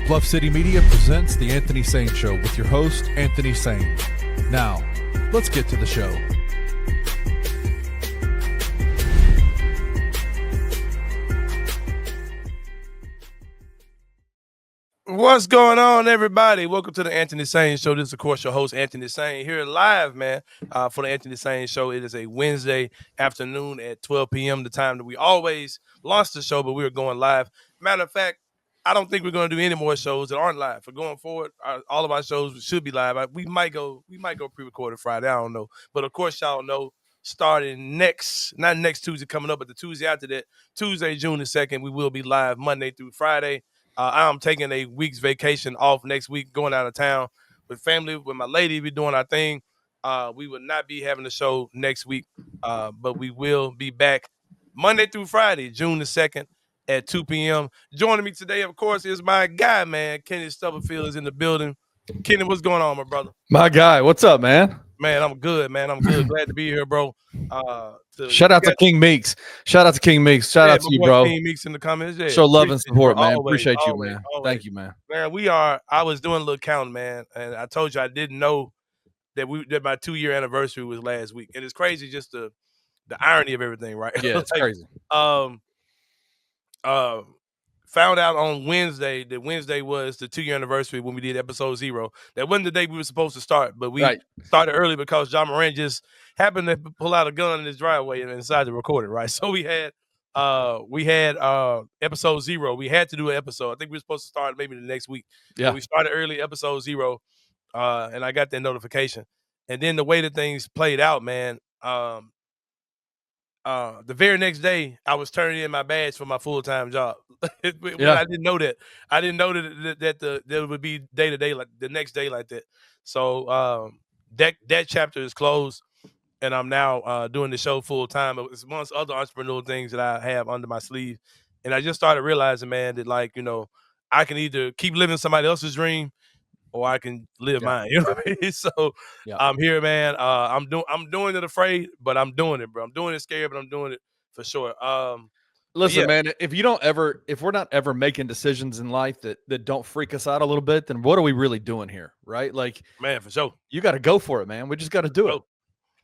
Bluff City Media presents The Anthony Sain Show with your host, Anthony Sain. Now, let's get to the show. What's going on, everybody? Welcome to the Anthony Sain Show. This is, of course, your host, Anthony Sain, here live, man, for the Anthony Sain Show. It is a Wednesday afternoon at 12 p.m., the time that we always launch the show, but we're going live. Matter of fact, I don't think we're going to do any more shows that aren't live. For going forward, all of our shows should be live. We might go pre-recorded Friday. I don't know. But, of course, y'all know, starting not next Tuesday coming up, but the Tuesday after that, Tuesday, June the 2nd, we will be live Monday through Friday. I'm taking a week's vacation off next week, going out of town with family, with my lady. We're doing our thing. We will not be having the show next week, but we will be back Monday through Friday, June the 2nd at 2 p.m. Joining me today, of course, is my guy, man. Kenny Stubfield is in the building. Kenny, what's going on, my brother? My guy, what's up, man? Man, I'm good, man. I'm good. Glad to be here, bro. Shout out to King Meeks. Shout out to you, bro. King Meeks in the comments. Yeah. Show love and support, man. Always, appreciate you, always, man. always. Thank you, man. Man, I was doing a little counting, man, and I told you I didn't know that my 2-year anniversary was last week. And it's crazy just the irony of everything, right? Yeah, it's crazy. Found out on Wednesday that Wednesday was the 2-year anniversary when we did episode 0. That wasn't the day we were supposed to start, but we started early because John Moran just happened to pull out a gun in his driveway and decided to record it, right? So we had episode 0. We had to do an episode. I think we were supposed to start maybe the next week. Yeah. So we started early, episode 0, and I got that notification. And then the way that things played out, man, the very next day, I was turning in my badge for my full-time job. I didn't know that. I didn't know that it would be day-to-day, like the next day like that. So that chapter is closed, and I'm now doing the show full-time. It's amongst other entrepreneurial things that I have under my sleeve. And I just started realizing, man, that, like, you know, I can either keep living somebody else's dream or I can live mine. You know what I mean? So I'm here, man. I'm doing it afraid, but I'm doing it, bro. I'm doing it scared, but I'm doing it for sure. Listen, man, if we're not ever making decisions in life that don't freak us out a little bit, then what are we really doing here? Right? Like, man, for sure. You got to go for it, man. We just got to do it.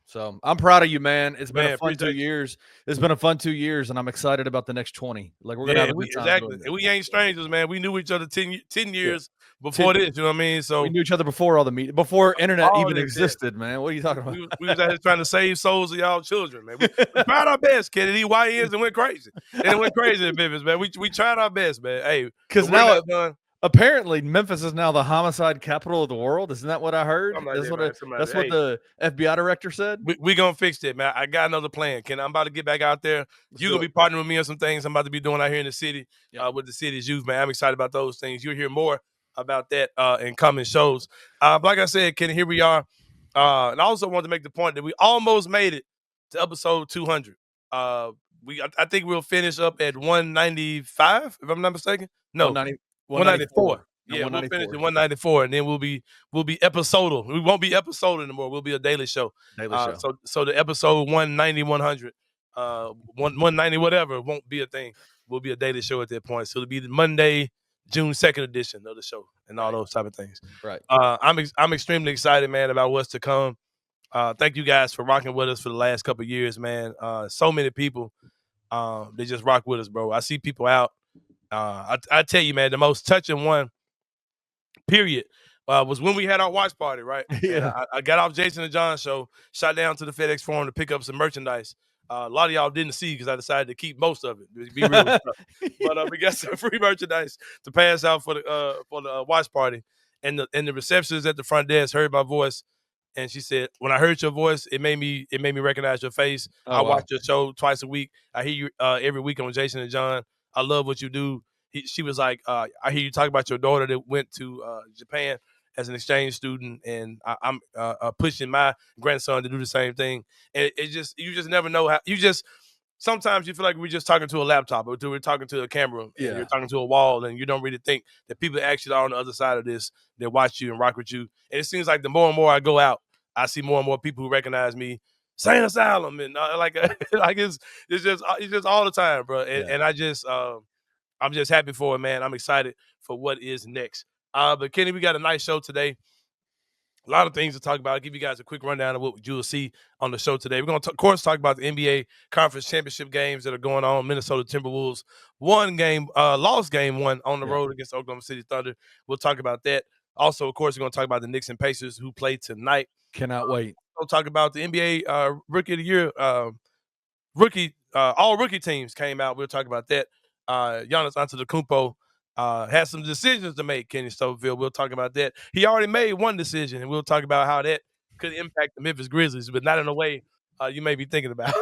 So I'm proud of you, man. It's been a fun 2 years. It's been a fun 2 years, and I'm excited about the next 20. Like, we're gonna have a good time. Exactly. And we ain't strangers, man. We knew each other 10 years before this. You know what I mean? So we knew each other before all the media, before internet even existed, man. What are you talking about? We was out here trying to save souls of y'all children, man. We tried our best, kid. These YNs and went crazy. And it went crazy in Memphis, man. We tried our best, man. Hey, because now apparently Memphis is now the homicide capital of the world. Isn't that what I heard? That's what the FBI director said. We gonna fix that, man. I got another plan, Ken. I'm about to get back out there. You're gonna be partnering with me on some things I'm about to be doing out here in the city with the city's youth, man. I'm excited about those things. You'll hear more about that in coming shows. Like I said, Ken, here we are. And I also wanted to make the point that we almost made it to episode 200. I think we'll finish up at 195, if I'm not mistaken. No, 194. Yeah, we'll finish at 194, and then we'll be episodal. We won't be episodal anymore. We'll be a daily show. So the episode 190, 100, 190, whatever, won't be a thing. We'll be a daily show at that point. So it'll be the Monday, June 2nd edition of the show and all those type of things. Right. I'm extremely excited, man, about what's to come. Thank you guys for rocking with us for the last couple of years, man. So many people, they just rock with us, bro. I see people out. I tell you, man, the most touching one, period, was when we had our watch party, right? Yeah. I got off Jason and John's show, shot down to the FedEx Forum to pick up some merchandise. A lot of y'all didn't see because I decided to keep most of it. To be real with but we got some free merchandise to pass out for the watch party. And the receptionist at the front desk heard my voice, and she said, "When I heard your voice, it made me recognize your face. I watch your show twice a week. I hear you every week on Jason and John. I love what you do." She was like, "I hear you talk about your daughter that went to Japan as an exchange student, and I'm pushing my grandson to do the same thing." And you just never know how. Sometimes you feel like we're just talking to a laptop or we're talking to a camera. Yeah. And you're talking to a wall, and you don't really think that people actually are on the other side of this that watch you and rock with you. And it seems like the more and more I go out, I see more and more people who recognize me. Sain Asylum, and it's just all the time, bro. And I just I'm just happy for it, man. I'm excited for what is next. But Kenny, we got a nice show today. A lot of things to talk about. I'll give you guys a quick rundown of what you will see on the show today. We're going to, of course, talk about the NBA Conference Championship games that are going on. Minnesota Timberwolves lost game one on the road against Oklahoma City Thunder. We'll talk about that. Also, of course, we're going to talk about the Knicks and Pacers who play tonight. Cannot wait. We'll talk about the NBA Rookie of the Year, all-rookie teams came out. We'll talk about that. Giannis Antetonkounmpo has some decisions to make, Kenny Stubfield. We'll talk about that. He already made one decision, and we'll talk about how that could impact the Memphis Grizzlies, but not in a way you may be thinking about.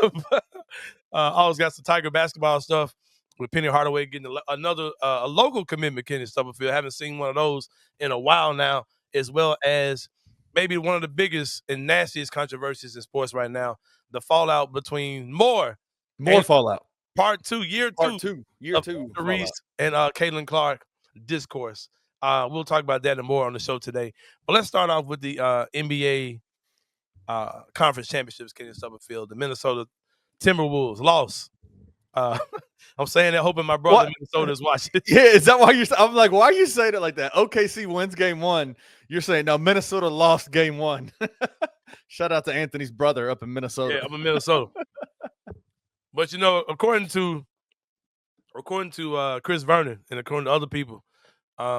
Always got some Tiger basketball stuff with Penny Hardaway getting another a local commitment, Kenny Stubfield. Haven't seen one of those in a while now, as well as maybe one of the biggest and nastiest controversies in sports right now, the fallout between more fallout. Part two, year two, Reese and Caitlin Clark discourse. We'll talk about that and more on the show today. But let's start off with the NBA Conference Championships, Kenny Stubfield. The Minnesota Timberwolves lost. I'm saying that hoping my brother in Minnesota is watching. Yeah, is that why I'm like, why are you saying it like that? OKC wins game one. You're saying, no, Minnesota lost game one. Shout out to Anthony's brother up in Minnesota. Yeah, I'm in Minnesota. But, according to Chris Vernon and according to other people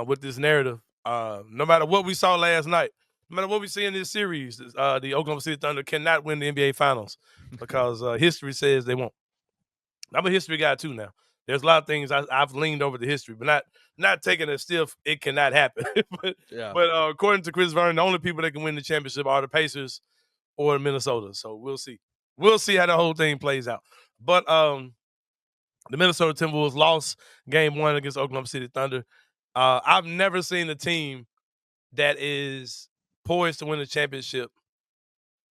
with this narrative, no matter what we saw last night, no matter what we see in this series, the Oklahoma City Thunder cannot win the NBA Finals because history says they won't. I'm a history guy too now. There's a lot of things I've leaned over the history, but not taking it stiff. It cannot happen. but according to Chris Vernon, the only people that can win the championship are the Pacers or Minnesota. So we'll see. We'll see how the whole thing plays out. But the Minnesota Timberwolves lost game one against Oklahoma City Thunder. I've never seen a team that is poised to win a championship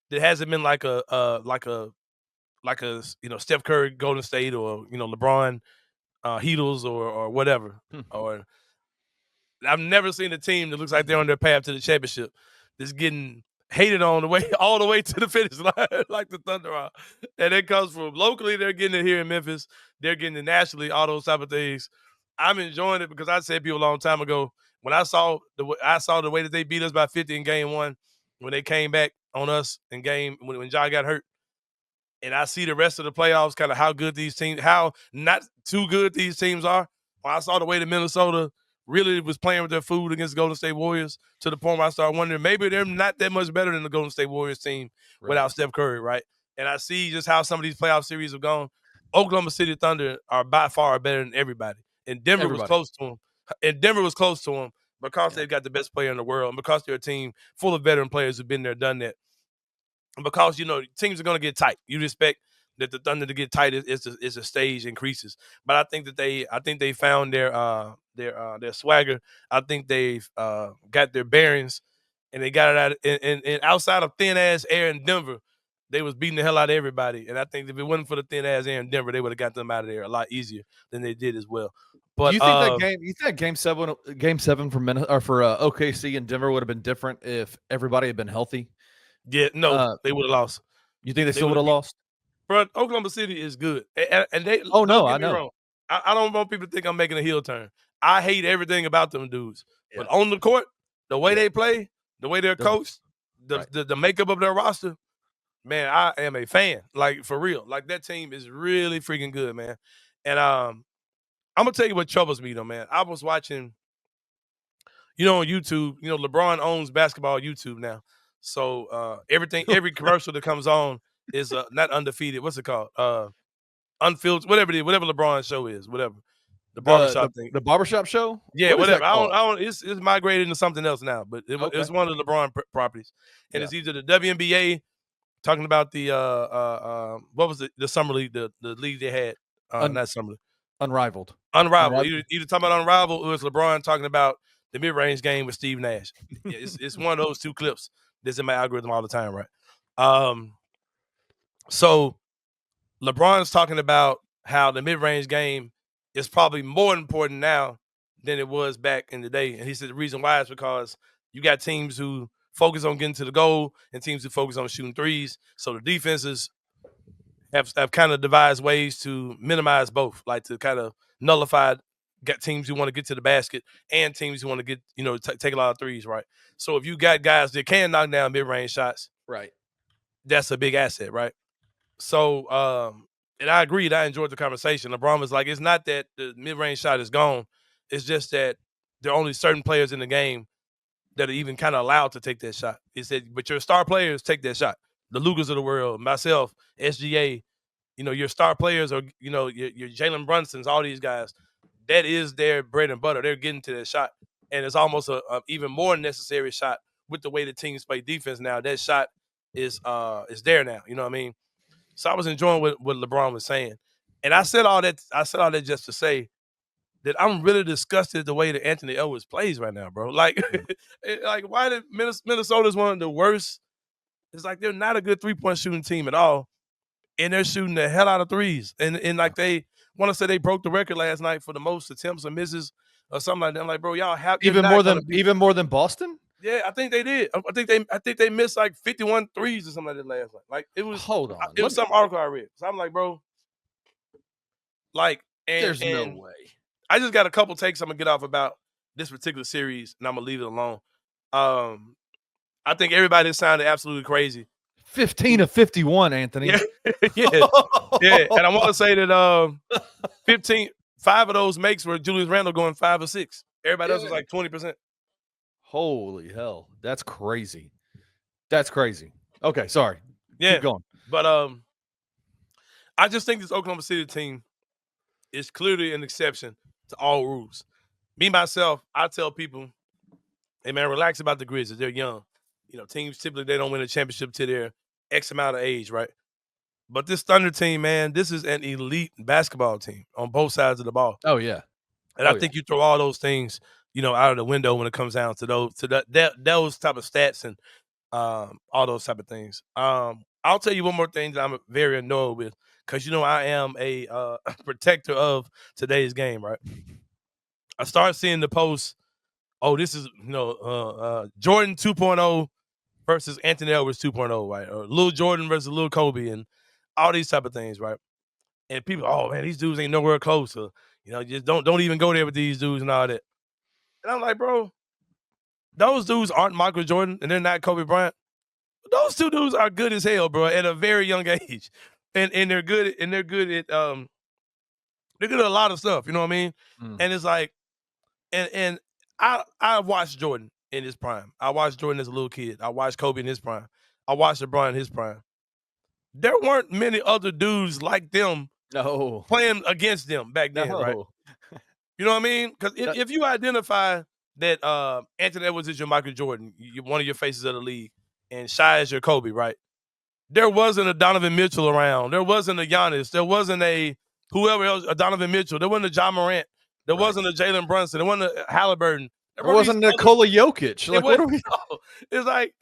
that hasn't been like a Steph Curry Golden State or LeBron Heatles or whatever. Or I've never seen a team that looks like they're on their path to the championship that's getting hated on all the way to the finish line like the Thunder are. And it comes from locally, they're getting it here in Memphis. They're getting it nationally, all those type of things. I'm enjoying it because I said people a long time ago, when I saw the way that they beat us by 50 in game one, when they came back on us in when Ja got hurt, and I see the rest of the playoffs, kind of how good these teams, how not too good these teams are. When I saw the way that Minnesota really was playing with their food against the Golden State Warriors, to the point where I started wondering maybe they're not that much better than the Golden State Warriors team without Steph Curry, right? And I see just how some of these playoff series have gone. Oklahoma City Thunder are by far better than everybody. And Denver was close to them. Because they've got the best player in the world and because they're a team full of veteran players who've been there, done that. And because, teams are going to get tight. You'd expect that the Thunder to get tight as the stage increases. But I think they found their swagger. I think they've got their bearings, and they got it out. And outside of thin ass air in Denver, they was beating the hell out of everybody. And I think if it wasn't for the thin ass air in Denver, they would have got them out of there a lot easier than they did as well. But do you think that game seven for OKC and Denver would have been different if everybody had been healthy? Yeah, no, they would have lost. You think they still would have lost? But Oklahoma City is good, and they. Oh no, I know. Wrong. I don't want people to think I'm making a heel turn. I hate everything about them dudes, but on the court, the way they play, the way they're coached, the makeup of their roster, man, I am a fan. Like for real, like that team is really freaking good, man. And I'm gonna tell you what troubles me though, man. I was watching, on YouTube. LeBron owns basketball YouTube now. So every commercial that comes on is not undefeated. What's it called? Unfiltered, whatever it is, whatever LeBron's show is, whatever. The barbershop thing. The barbershop show? Yeah, whatever. I don't. It's migrated into something else now, but it's one of the LeBron properties, and it's either the WNBA talking about the what was the summer league, the league they had, not summer league. Unrivaled. Either talking about Unrivaled, or it's LeBron talking about the mid-range game with Steve Nash. It's one of those two clips that's in my algorithm all the time, right? So LeBron's talking about how the mid-range game is probably more important now than it was back in the day. And he said the reason why is because you got teams who focus on getting to the goal and teams who focus on shooting threes. So the defenses have kind of devised ways to minimize both, like to kind of nullify got teams who want to get to the basket and teams who want to get, take a lot of threes, right? So if you got guys that can knock down mid-range shots, right, that's a big asset, right? So, and I agreed. I enjoyed the conversation. LeBron was like, it's not that the mid-range shot is gone. It's just that there are only certain players in the game that are even kind of allowed to take that shot. He said, but your star players take that shot. The Lugas of the world, myself, SGA, your star players are, your Jaylen Brunsons, all these guys, that is their bread and butter. They're getting to that shot. And it's almost a even more necessary shot with the way the teams play defense now. That shot is there now. You know what I mean? So I was enjoying what LeBron was saying. And I said all that just to say that I'm really disgusted the way that Anthony Edwards plays right now, bro. Like, like why did Minnesota's one of the worst? It's like they're not a good 3-point shooting team at all. And they're shooting the hell out of threes. And like they want to say they broke the record last night for the most attempts or misses or something like that. I'm like, bro, y'all have even more than Boston? Yeah, I think they did. I think they missed like 51 threes or something like that last night. Like it was It was some article I read. So I'm like, bro, like there's no way. I just got a couple takes I'm gonna get off about this particular series, and I'm gonna leave it alone. I think everybody sounded absolutely crazy. 15 of 51, Anthony. Yeah, yeah. And I want to say that 5 of those makes were Julius Randle going 5 or 6. Everybody else was like 20%. Holy hell, that's crazy. That's crazy. Okay, sorry. Yeah, keep going. But I just think this Oklahoma City team is clearly an exception to all rules. Me myself, I tell people, hey man, relax about the Grizzlies. They're young. Teams typically they don't win a championship till they're X amount of age, right? But this Thunder team, man, this is an elite basketball team on both sides of the ball. Oh yeah, and I think you throw all those things, out of the window when it comes down to those type of stats and all those type of things. I'll tell you one more thing that I'm very annoyed with because I am a protector of today's game, right? I start seeing the posts. Oh, this is Jordan 2.0 versus Anthony Edwards 2.0, right? Or Lil Jordan versus Lil Kobe and all these type of things, right? And people, oh man, these dudes ain't nowhere close. So, just don't even go there with these dudes and all that. And I'm like, bro, those dudes aren't Michael Jordan and they're not Kobe Bryant. But those two dudes are good as hell, bro, at a very young age. And they're good at they're good at a lot of stuff, you know what I mean? And it's like, and I watched Jordan in his prime. I watched Jordan as a little kid. I watched Kobe in his prime. I watched LeBron in his prime. There weren't many other dudes like them playing against them back then, right? You know what I mean? Because if you identify that Anthony Edwards is your Michael Jordan, one of your faces of the league, and Shai is your Kobe, right? There wasn't a Donovan Mitchell around. There wasn't a Giannis. There wasn't a whoever else, a Donovan Mitchell. There wasn't a John Morant. There wasn't a Jaylen Brunson. There wasn't a Hallebert. There wasn't Nikola Jokic. Like, what are we? It's like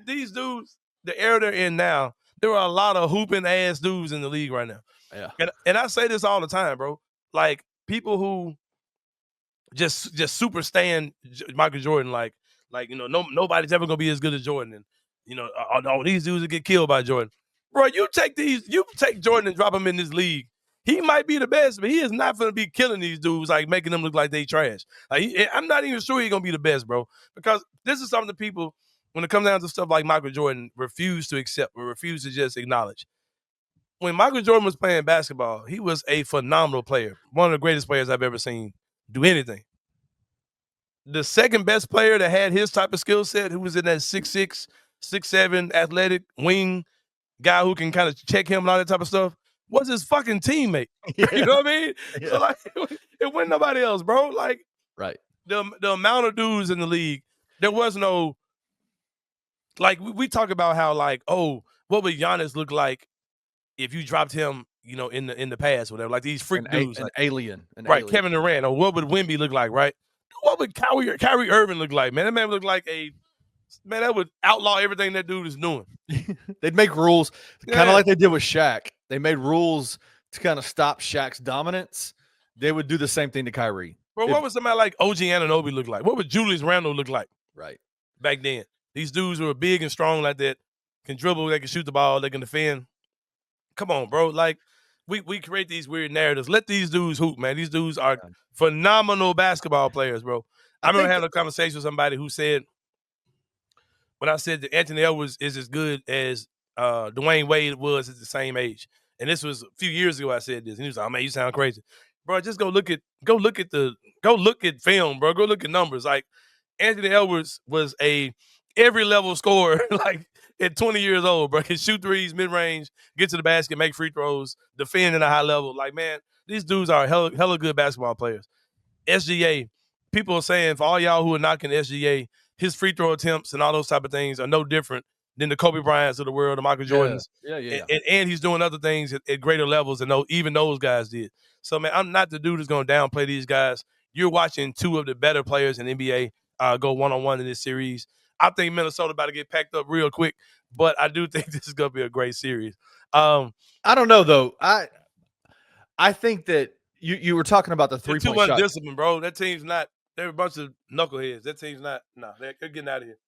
these dudes, the era they're in now, there are a lot of hooping ass dudes in the league right now. Yeah. And I say this all the time, bro. Like people who just super stand Michael Jordan, like nobody's ever gonna be as good as Jordan, and these dudes will get killed by Jordan. Bro, you take Jordan and drop him in this league. He might be the best, but he is not going to be killing these dudes, like making them look like they trash. I'm not even sure he's going to be the best, bro, because this is something that people, when it comes down to stuff like Michael Jordan, refuse to accept or refuse to just acknowledge. When Michael Jordan was playing basketball, he was a phenomenal player, one of the greatest players I've ever seen do anything. The second best player that had his type of skill set, who was in that 6'6", 6'7", athletic wing guy who can kind of check him and all that type of stuff, was his fucking teammate. Yeah. You know what I mean? Yeah. So like it wasn't nobody else, bro. Like right. The amount of dudes in the league, there was no like we talk about how like, oh, what would Giannis look like if you dropped him, in the past, whatever. Like these freak dudes. An alien. Right, Kevin Durant, or what would Wemby look like, right? What would Kyrie Irving look like, man? That man would look like that would outlaw everything that dude is doing. They'd make rules kind of like they did with Shaq. They made rules to kind of stop Shaq's dominance. They would do the same thing to Kyrie. Bro, what would somebody like OG Anunoby look like? What would Julius Randle look like? Right. Back then. These dudes were big and strong like that, can dribble, they can shoot the ball, they can defend. Come on, bro. Like, we create these weird narratives. Let these dudes hoop, man. These dudes are phenomenal basketball players, bro. I remember having a conversation with somebody who said, when I said that Anthony Edwards is as good as Dwayne Wade was at the same age, and this was a few years ago I said this, and he was like, "Oh man, you sound crazy, bro. Just go look at film, bro. Go look at numbers. Like Anthony Edwards was a every level scorer, like at 20 years old, bro. Can shoot threes, mid range, get to the basket, make free throws, defend at a high level. Like man, these dudes are hella good basketball players. SGA, people are saying for all y'all who are knocking SGA, his free throw attempts and all those type of things are no different than the Kobe Bryants of the world, the Michael Jordans. Yeah. And he's doing other things at greater levels than even those guys did. So, man, I'm not the dude who's going to downplay these guys. You're watching two of the better players in the NBA go one-on-one in this series. I think Minnesota about to get packed up real quick, but I do think this is going to be a great series. I don't know, though. I think that you were talking about the three-point shot. Too much discipline, bro. That team's not – they're a bunch of knuckleheads. That team's not – no, they're getting out of here.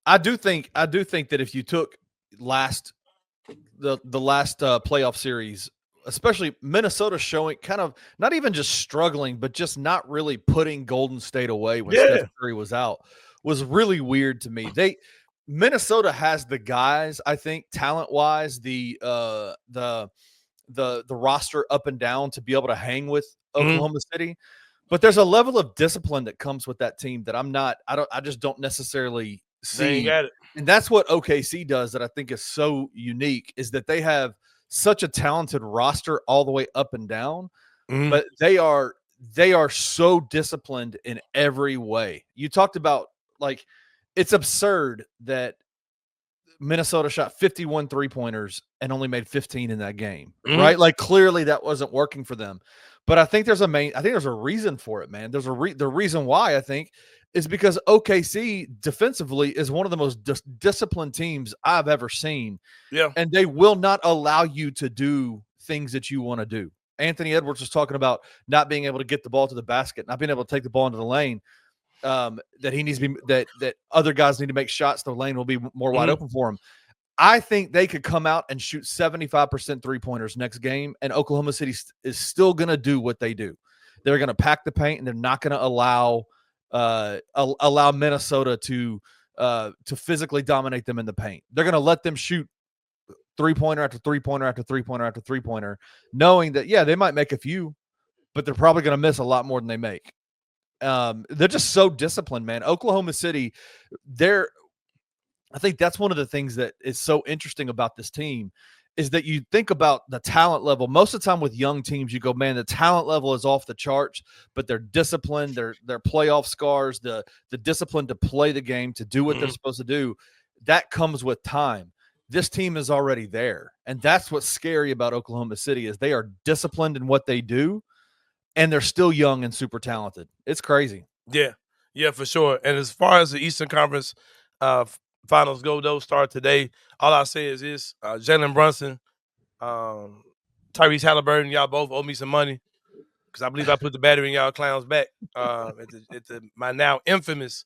I do think that if you took the last playoff series, especially Minnesota showing kind of not even just struggling, but just not really putting Golden State away when Steph Curry was out, was really weird to me. Minnesota has the guys, I think, talent-wise, the roster up and down to be able to hang with Oklahoma City. But there's a level of discipline that comes with that team that I just don't necessarily see. And that's what OKC does that I think is so unique, is that they have such a talented roster all the way up and down, but they are so disciplined in every way. You talked about, like, it's absurd that Minnesota shot 51 three-pointers and only made 15 in that game, right? Like, clearly that wasn't working for them. But I think there's a reason for it, man. There's the reason why, I think, is because OKC defensively is one of the most disciplined teams I've ever seen. Yeah. And they will not allow you to do things that you want to do. Anthony Edwards was talking about not being able to get the ball to the basket, not being able to take the ball into the lane. That he needs to be that other guys need to make shots. The lane will be more wide open for him. I think they could come out and shoot 75% three-pointers next game, and Oklahoma City is still going to do what they do. They're going to pack the paint, and they're not going to allow Minnesota to physically dominate them in the paint. They're going to let them shoot three-pointer after three-pointer after three-pointer after three-pointer, knowing that, they might make a few, but they're probably going to miss a lot more than they make. They're just so disciplined, man. Oklahoma City, I think that's one of the things that is so interesting about this team, is that you think about the talent level. Most of the time with young teams, you go, man, the talent level is off the charts, but they're disciplined, their playoff scars, the discipline to play the game, to do what they're supposed to do, that comes with time. This team is already there. And that's what's scary about Oklahoma City, is they are disciplined in what they do, and they're still young and super talented. It's crazy. Yeah, for sure. And as far as the Eastern Conference finals go, those start today. All I'll say is this: Jaylen Brunson, Tyrese Hallebert, y'all both owe me some money, because I believe I put the battery in y'all clowns back at my now infamous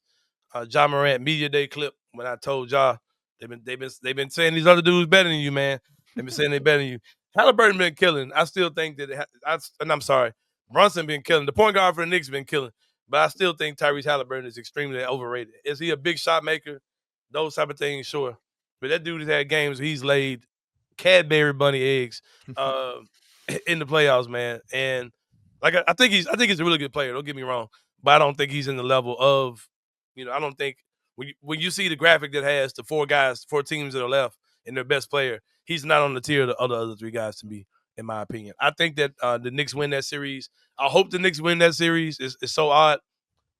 Ja Morant Media Day clip, when I told y'all they've been saying these other dudes better than you, man. They've been saying they better than you. Hallebert been killing. I still think that and I'm sorry, Brunson been killing. The point guard for the Knicks been killing, but I still think Tyrese Hallebert is extremely overrated. Is he a big shot maker? Those type of things, sure. But that dude has had games where he's laid Cadbury bunny eggs in the playoffs, man. And like I think he's a really good player. Don't get me wrong, but I don't think he's in the level of, I don't think when you see the graphic that has the four teams that are left and their best player, he's not on the tier of the other three guys to me, in my opinion. I think that the Knicks win that series. I hope the Knicks win that series. It's so odd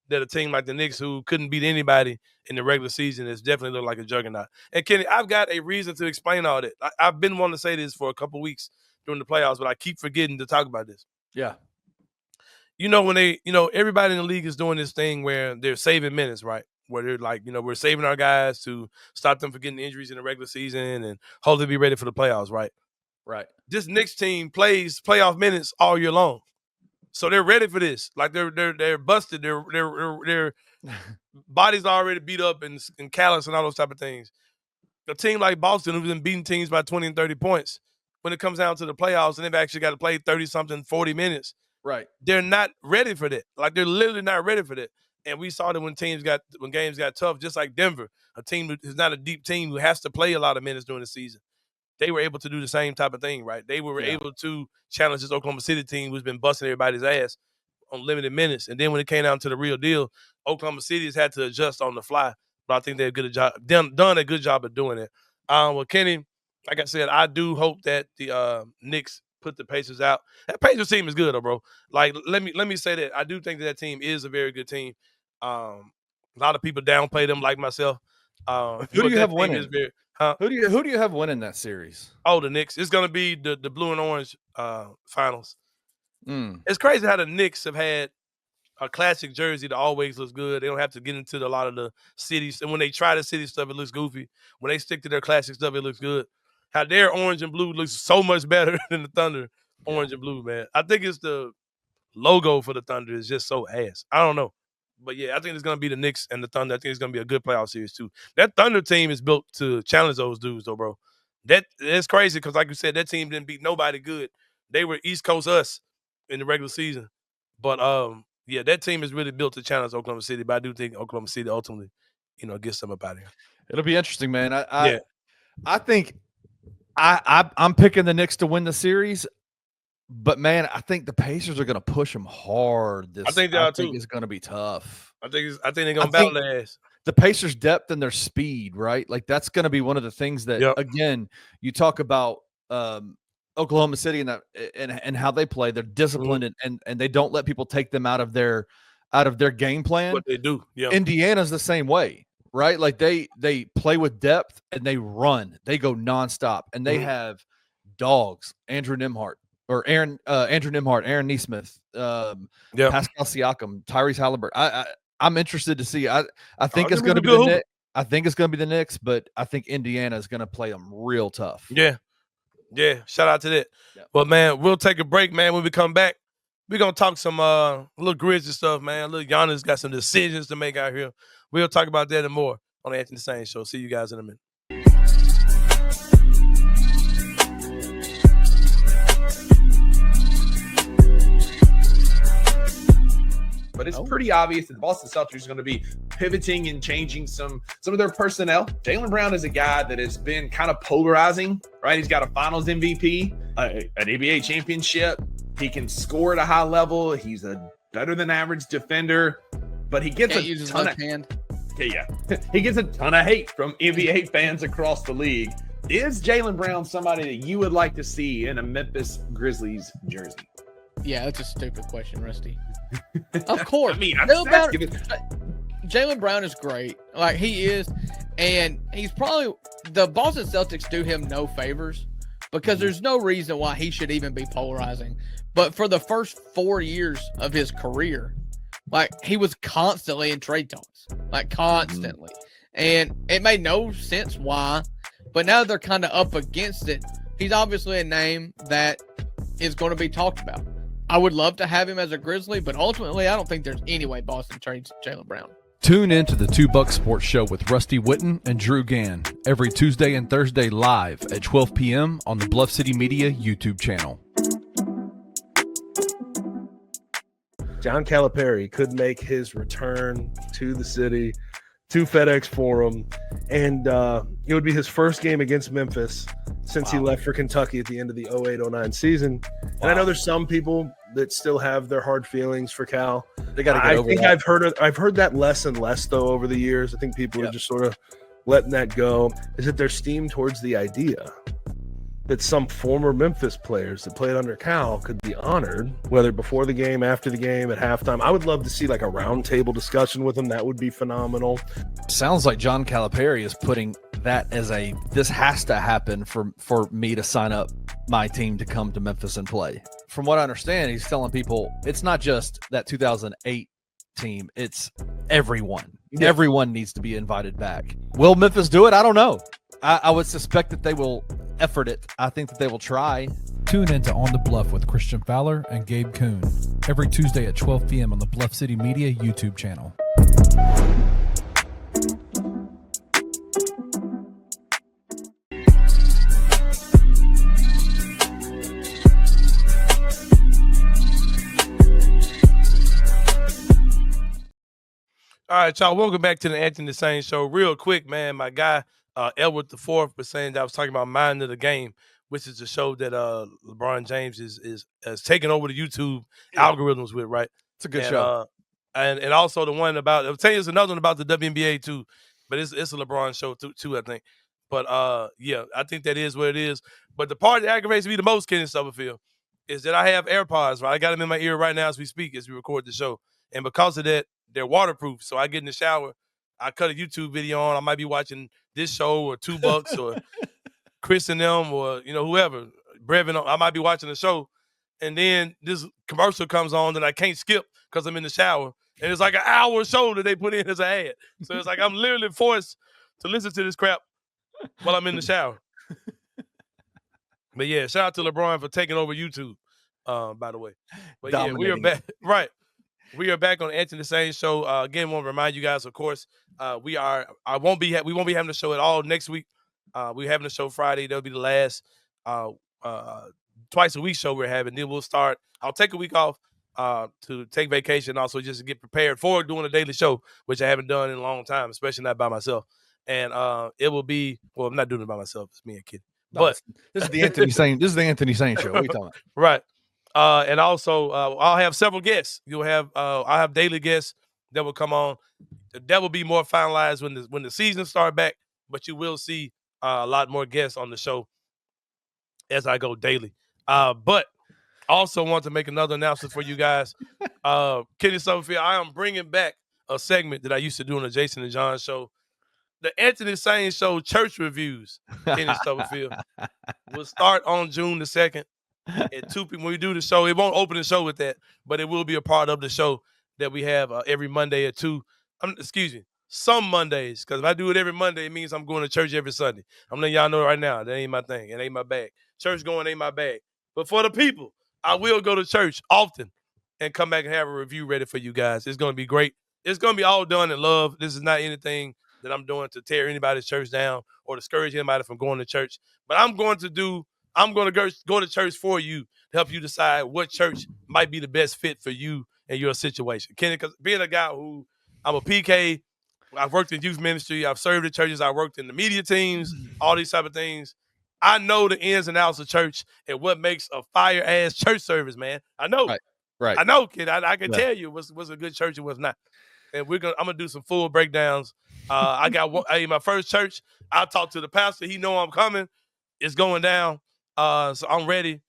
that a team like the Knicks, who couldn't beat anybody in the regular season, is definitely look like a juggernaut. And Kenny, I've got a reason to explain all that. I've been wanting to say this for a couple weeks during the playoffs, but I keep forgetting to talk about this. Yeah. When everybody in the league is doing this thing where they're saving minutes, right? Where they're like, we're saving our guys to stop them from getting injuries in the regular season and hopefully be ready for the playoffs, right? Right. This Knicks team plays playoff minutes all year long. So they're ready for this. Like they're busted. Their bodies are already beat up and callous and all those type of things. A team like Boston, who's been beating teams by 20 and 30 points, when it comes down to the playoffs and they've actually got to play 30-something, 40 minutes, Right. they're not ready for that. Like, they're literally not ready for that. And we saw that when games got tough, just like Denver, a team that is not a deep team who has to play a lot of minutes during the season, they were able to do the same type of thing, right? They were able to challenge this Oklahoma City team who's been busting everybody's ass on limited minutes. And then when it came down to the real deal, Oklahoma City has had to adjust on the fly. But I think they've done a good job of doing it. Well, Kenny, like I said, I do hope that the Knicks put the Pacers out. That Pacers team is good, though, bro. Like, let me say that I do think that team is a very good team. A lot of people downplay them, like myself. Who do you have winning? Who do you have winning that series? Oh, the Knicks. It's gonna be the blue and orange finals. Mm. It's crazy how the Knicks have had a classic jersey that always looks good. They don't have to get into a lot of the cities. And when they try the city stuff, it looks goofy. When they stick to their classic stuff, it looks good. How their orange and blue looks so much better than the Thunder orange and blue, man. I think it's the logo for the Thunder is just so ass. I don't know. But, yeah, I think it's going to be the Knicks and the Thunder. I think it's going to be a good playoff series, too. That Thunder team is built to challenge those dudes, though, bro. That's crazy because, like you said, that team didn't beat nobody good. They were East Coast us in the regular season. But, yeah, that team is really built to challenge Oklahoma City. But I do think Oklahoma City ultimately, gets them up out of here. It'll be interesting, man. I think I'm picking the Knicks to win the series. But, man, I think the Pacers are going to push them hard. I think they are, too. It's going to be tough. I think they're going to battle their ass. The Pacers' depth and their speed, right? Like, that's going to be one of the things that, again, you talk about Oklahoma City and how they play. They're disciplined and they don't let people take them out of their game plan. What they do, yeah. Indiana's the same way, right? Like, they play with depth and they run. They go nonstop. And they have dogs, Andrew Nembhard, Aaron Nesmith, Pascal Siakam, Tyrese Hallebert. I'm interested to see. I think it's going to be the Knicks. I think it's going to be the Knicks, but I think Indiana is going to play them real tough. Yeah. Shout out to that. Yeah. Well, man, we'll take a break, man. When we come back, we're going to talk some little Grizzly stuff, man. Little Giannis got some decisions to make out here. We'll talk about that and more on the Anthony Sain Show. See you guys in a minute. But it's pretty obvious that the Boston Celtics are going to be pivoting and changing some of their personnel. Jaylen Brown is a guy that has been kind of polarizing, right? He's got a Finals MVP, an NBA championship. He can score at a high level. He's a better than average defender, but he gets he gets a ton of hate from NBA fans across the league. Is Jaylen Brown somebody that you would like to see in a Memphis Grizzlies jersey? Yeah, that's a stupid question, Rusty. Of course. I mean, Jaylen Brown is great. Like, he is. And he's probably – the Boston Celtics do him no favors because there's no reason why he should even be polarizing. But for the first 4 years of his career, like, he was constantly in trade talks. Like, constantly. And it made no sense why. But now they're kind of up against it. He's obviously a name that is going to be talked about. I would love to have him as a Grizzly, but ultimately, I don't think there's any way Boston trades Jaylen Brown. Tune in to the $2 Sports Show with Rusty Witten and Drew Gann every Tuesday and Thursday live at 12 p.m. on the Bluff City Media YouTube channel. John Calipari could make his return to the city, to FedEx Forum, and it would be his first game against Memphis since he left for Kentucky at the end of the 08-09 season. And I know there's some people that still have their hard feelings for Cal. They got to get over that. I've heard that less and less, though, over the years. I think people are just sort of letting that go. Is that they're steamed towards the idea that some former Memphis players that played under Cal could be honored, whether before the game, after the game, at halftime. I would love to see like a roundtable discussion with them. That would be phenomenal. Sounds like John Calipari is putting that as this has to happen for me to sign up my team to come to Memphis and play. From what I understand, he's telling people it's not just that 2008 team, it's everyone. Yeah. Everyone needs to be invited back. Will Memphis do it? I don't know. I would suspect that they will effort it. I think that they will try. Tune in to On the Bluff with Christian Fowler and Gabe Kuhn every Tuesday at 12 p.m. on the Bluff City Media YouTube channel. All right, y'all. Welcome back to the Anthony Sain Show. Real quick, man. My guy Edward the Fourth was saying that I was talking about Mind of the Game, which is the show that LeBron James is taking over the YouTube algorithms with. Right, It's a good show. And also the one about I'll tell you, there's another one about the WNBA too, but it's a LeBron show too, I think. But yeah, I think that is what it is. But the part that aggravates me the most, Kenny Stubfield, is that I have AirPods. Right, I got them in my ear right now as we speak, as we record the show, and because of that, they're waterproof. So I get in the shower, I cut a YouTube video on. I might be watching this show or $2 or Chris and them or whoever. Brevin, I might be watching the show, and then this commercial comes on that I can't skip because I'm in the shower, and it's like an hour show that they put in as an ad. So it's like I'm literally forced to listen to this crap while I'm in the shower. But yeah, shout out to LeBron for taking over YouTube. By the way, but yeah, we are back. Right. We are back on the Anthony Sain Show. Again, want to remind you guys, of course, we won't be having the show at all next week. We're having the show Friday. That'll be the last twice a week show we're having. Then we'll start. I'll take a week off to take vacation, also just to get prepared for doing a daily show, which I haven't done in a long time, especially not by myself. And it will be I'm not doing it by myself. It's me and Kid. But this is the Anthony Sain. This is the Anthony Sain Show. What are you talking about? Right. And also, I'll have several guests. I'll have daily guests that will come on. That will be more finalized when the season start back. But you will see a lot more guests on the show as I go daily. But also want to make another announcement for you guys. Kenny Stubfield, I am bringing back a segment that I used to do on the Jason and John Show. The Anthony Sain Show Church Reviews, Kenny Stubfield, will start on June the 2nd. At 2 p.m. when we do the show, it won't open the show with that, but it will be a part of the show that we have every Monday at 2. Some Mondays, because if I do it every Monday, it means I'm going to church every Sunday. I'm letting y'all know right now, that ain't my thing. It ain't my bag. Church going ain't my bag. But for the people, I will go to church often and come back and have a review ready for you guys. It's going to be great. It's going to be all done in love. This is not anything that I'm doing to tear anybody's church down or discourage anybody from going to church. But I'm going to go to church for you to help you decide what church might be the best fit for you and your situation. Kenny, because being a guy who I'm a PK, I've worked in youth ministry, I've served at churches, I worked in the media teams, all these type of things. I know the ins and outs of church and what makes a fire-ass church service, man. I know. Right. I know, kid. I can tell you what's a good church and what's not. And I'm gonna do some full breakdowns. I got my first church. I'll talk to the pastor. He know I'm coming. It's going down. So I'm ready.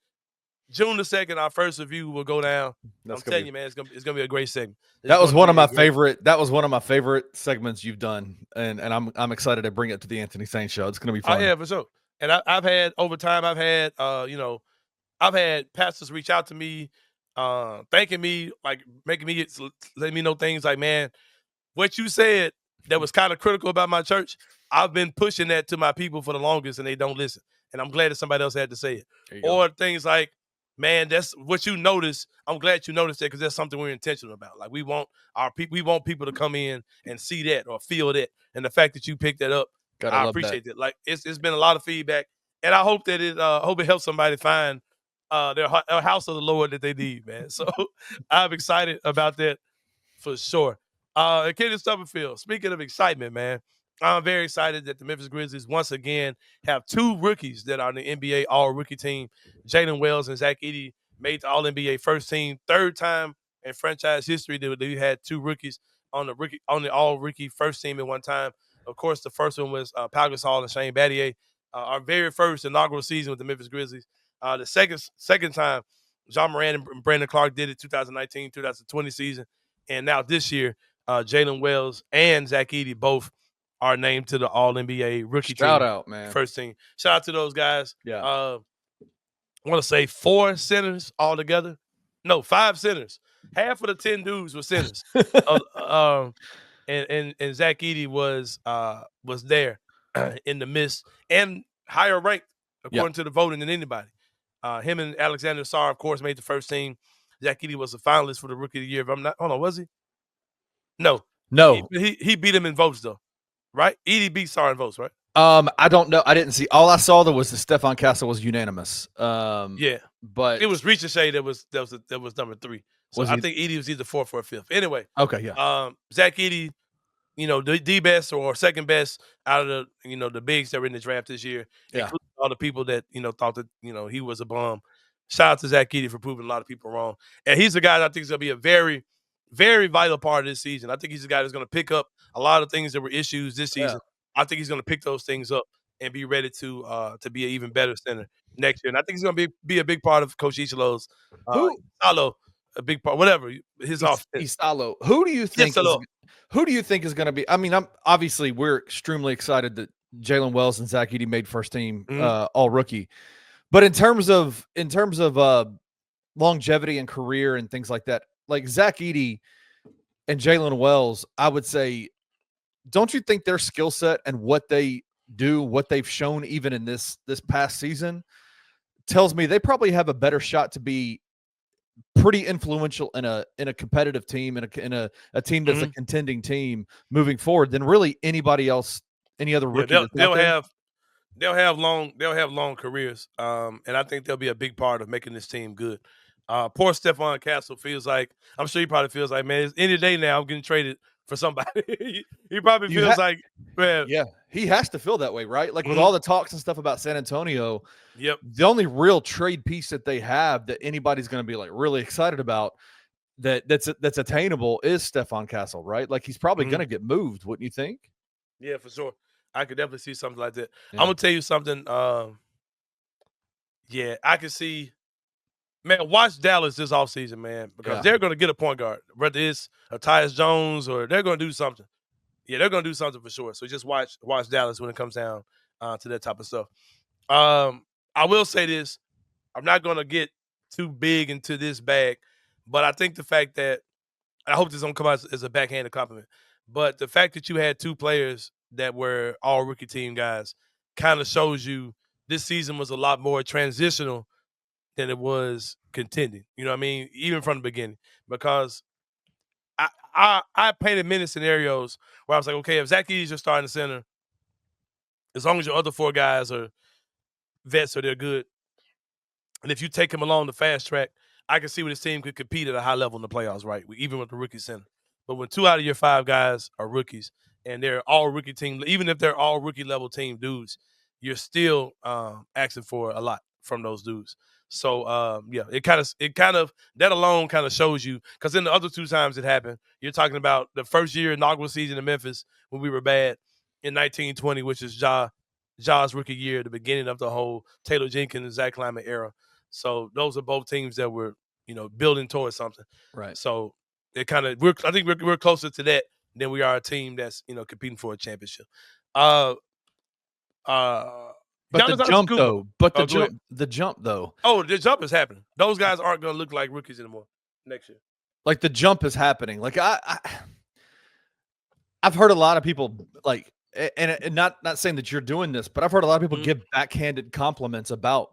June the 2nd, our first review will go down. I'm telling you, man, it's gonna be a great segment. That was one of my favorite segments you've done, and I'm excited to bring it to the Anthony Sain Show. It's gonna be fun. Oh, yeah, for sure. And I've had over time, I've had pastors reach out to me, thanking me, like letting me know things like, man, what you said that was kind of critical about my church, I've been pushing that to my people for the longest, and they don't listen. And I'm glad that somebody else had to say it. Or things like, man, that's what you noticed. I'm glad you noticed that because that's something we're intentional about. Like we want people to come in and see that or feel that. And the fact that you picked that up, I appreciate that. Like it's been a lot of feedback, and I hope that it helps somebody find their house of the Lord that they need, man. So I'm excited about that for sure. Kenny Stubfield, speaking of excitement, man, I'm very excited that the Memphis Grizzlies once again have 2 rookies that are on the NBA All-Rookie Team. Jalen Wells and Zach Edey made the All-NBA first team, 3rd time in franchise history that we had 2 rookies on the All-Rookie first team at one time. Of course, the first one was Pau Gasol and Shane Battier. Our very first inaugural season with the Memphis Grizzlies. The second time, John Moran and Brandon Clark did it, 2019-2020 season. And now this year, Jalen Wells and Zach Edey both are named to the All-NBA rookie team. Shout out, man. First team. Shout out to those guys. Yeah. I want to say 4 centers altogether. No, 5 centers. Half of the 10 dudes were centers. And Zach Edey was there in the midst and higher ranked according to the voting than anybody. Him and Alexander Sarr, of course, made the first team. Zach Edey was a finalist for the Rookie of the Year. If I'm not, hold on, was he? No. He beat him in votes though, right? Edey beat Sarr in votes, right? I don't know. I didn't see. All I saw was that Stephon Castle was unanimous. Yeah, but it was Ricochet that was number 3. So I think Edey was either 4th or 5th. Anyway, okay, yeah. Zach Edey the best or second best out of the bigs that were in the draft this year, Yeah. including all the people that thought that he was a bum. Shout out to Zach Edey for proving a lot of people wrong, and he's the guy that I think is going to be a very, very vital part of this season. I think he's the guy that's going to pick up a lot of things that were issues this season. I think he's going to pick those things up and be ready to be an even better center next year. And I think he's going to be a big part of Coach Ichilo's a big part, whatever his offense. Isalo. Who do you think is going to be? I mean, obviously we're extremely excited that Jaylen Wells and Zach Edey made first team all rookie. But in terms of longevity and career and things like that, like Zach Edey and Jaylen Wells, I would say, don't you think their skill set and what they do, what they've shown even in this past season, tells me they probably have a better shot to be pretty influential in a competitive team, in a team that's a contending team moving forward than really anybody else, any other rookie. They'll have long careers, and I think they'll be a big part of making this team good. Poor Stephon Castle feels like, I'm sure he probably feels like, man, it's any day now I'm getting traded for somebody. He probably feels like, man. Yeah, he has to feel that way, right? Like with all the talks and stuff about San Antonio, the only real trade piece that they have that anybody's going to be like really excited about that's attainable is Stephon Castle, right? Like he's probably going to get moved, wouldn't you think? Yeah, for sure. I could definitely see something like that. Yeah. I'm gonna tell you something. I can see. Man, watch Dallas this offseason, man, because they're going to get a point guard, whether it's a Tyus Jones or they're going to do something. Yeah, they're going to do something for sure. So just watch Dallas when it comes down to that type of stuff. I will say this. I'm not going to get too big into this bag, but I think the fact that – I hope this don't come out as a backhanded compliment, but the fact that you had two players that were all-rookie team guys kind of shows you this season was a lot more transitional than it was contending. You know what I mean? Even from the beginning. Because I painted many scenarios where I was like, okay, if Zach Edey's your starting center, as long as your other four guys are vets or they're good, and if you take him along the fast track, I can see where this team could compete at a high level in the playoffs, right? Even with the rookie center. But when 2 out of your 5 guys are rookies and they're all rookie team, even if they're all rookie level team dudes, you're still asking for a lot from those dudes. So it kind of that alone kind of shows you, because in the other 2 times it happened, you're talking about the first year inaugural season in Memphis when we were bad in 1920, which is Ja's rookie year, the beginning of the whole Taylor Jenkins and Zach Kleiman era. So those are both teams that were building towards something. Right. So it kind of I think we're closer to that than we are a team that's competing for a championship. But the jump though. The jump though. Oh, the jump is happening. Those guys aren't going to look like rookies anymore next year. Like the jump is happening. Like I've heard a lot of people like, and not saying that you're doing this, but I've heard a lot of people give backhanded compliments about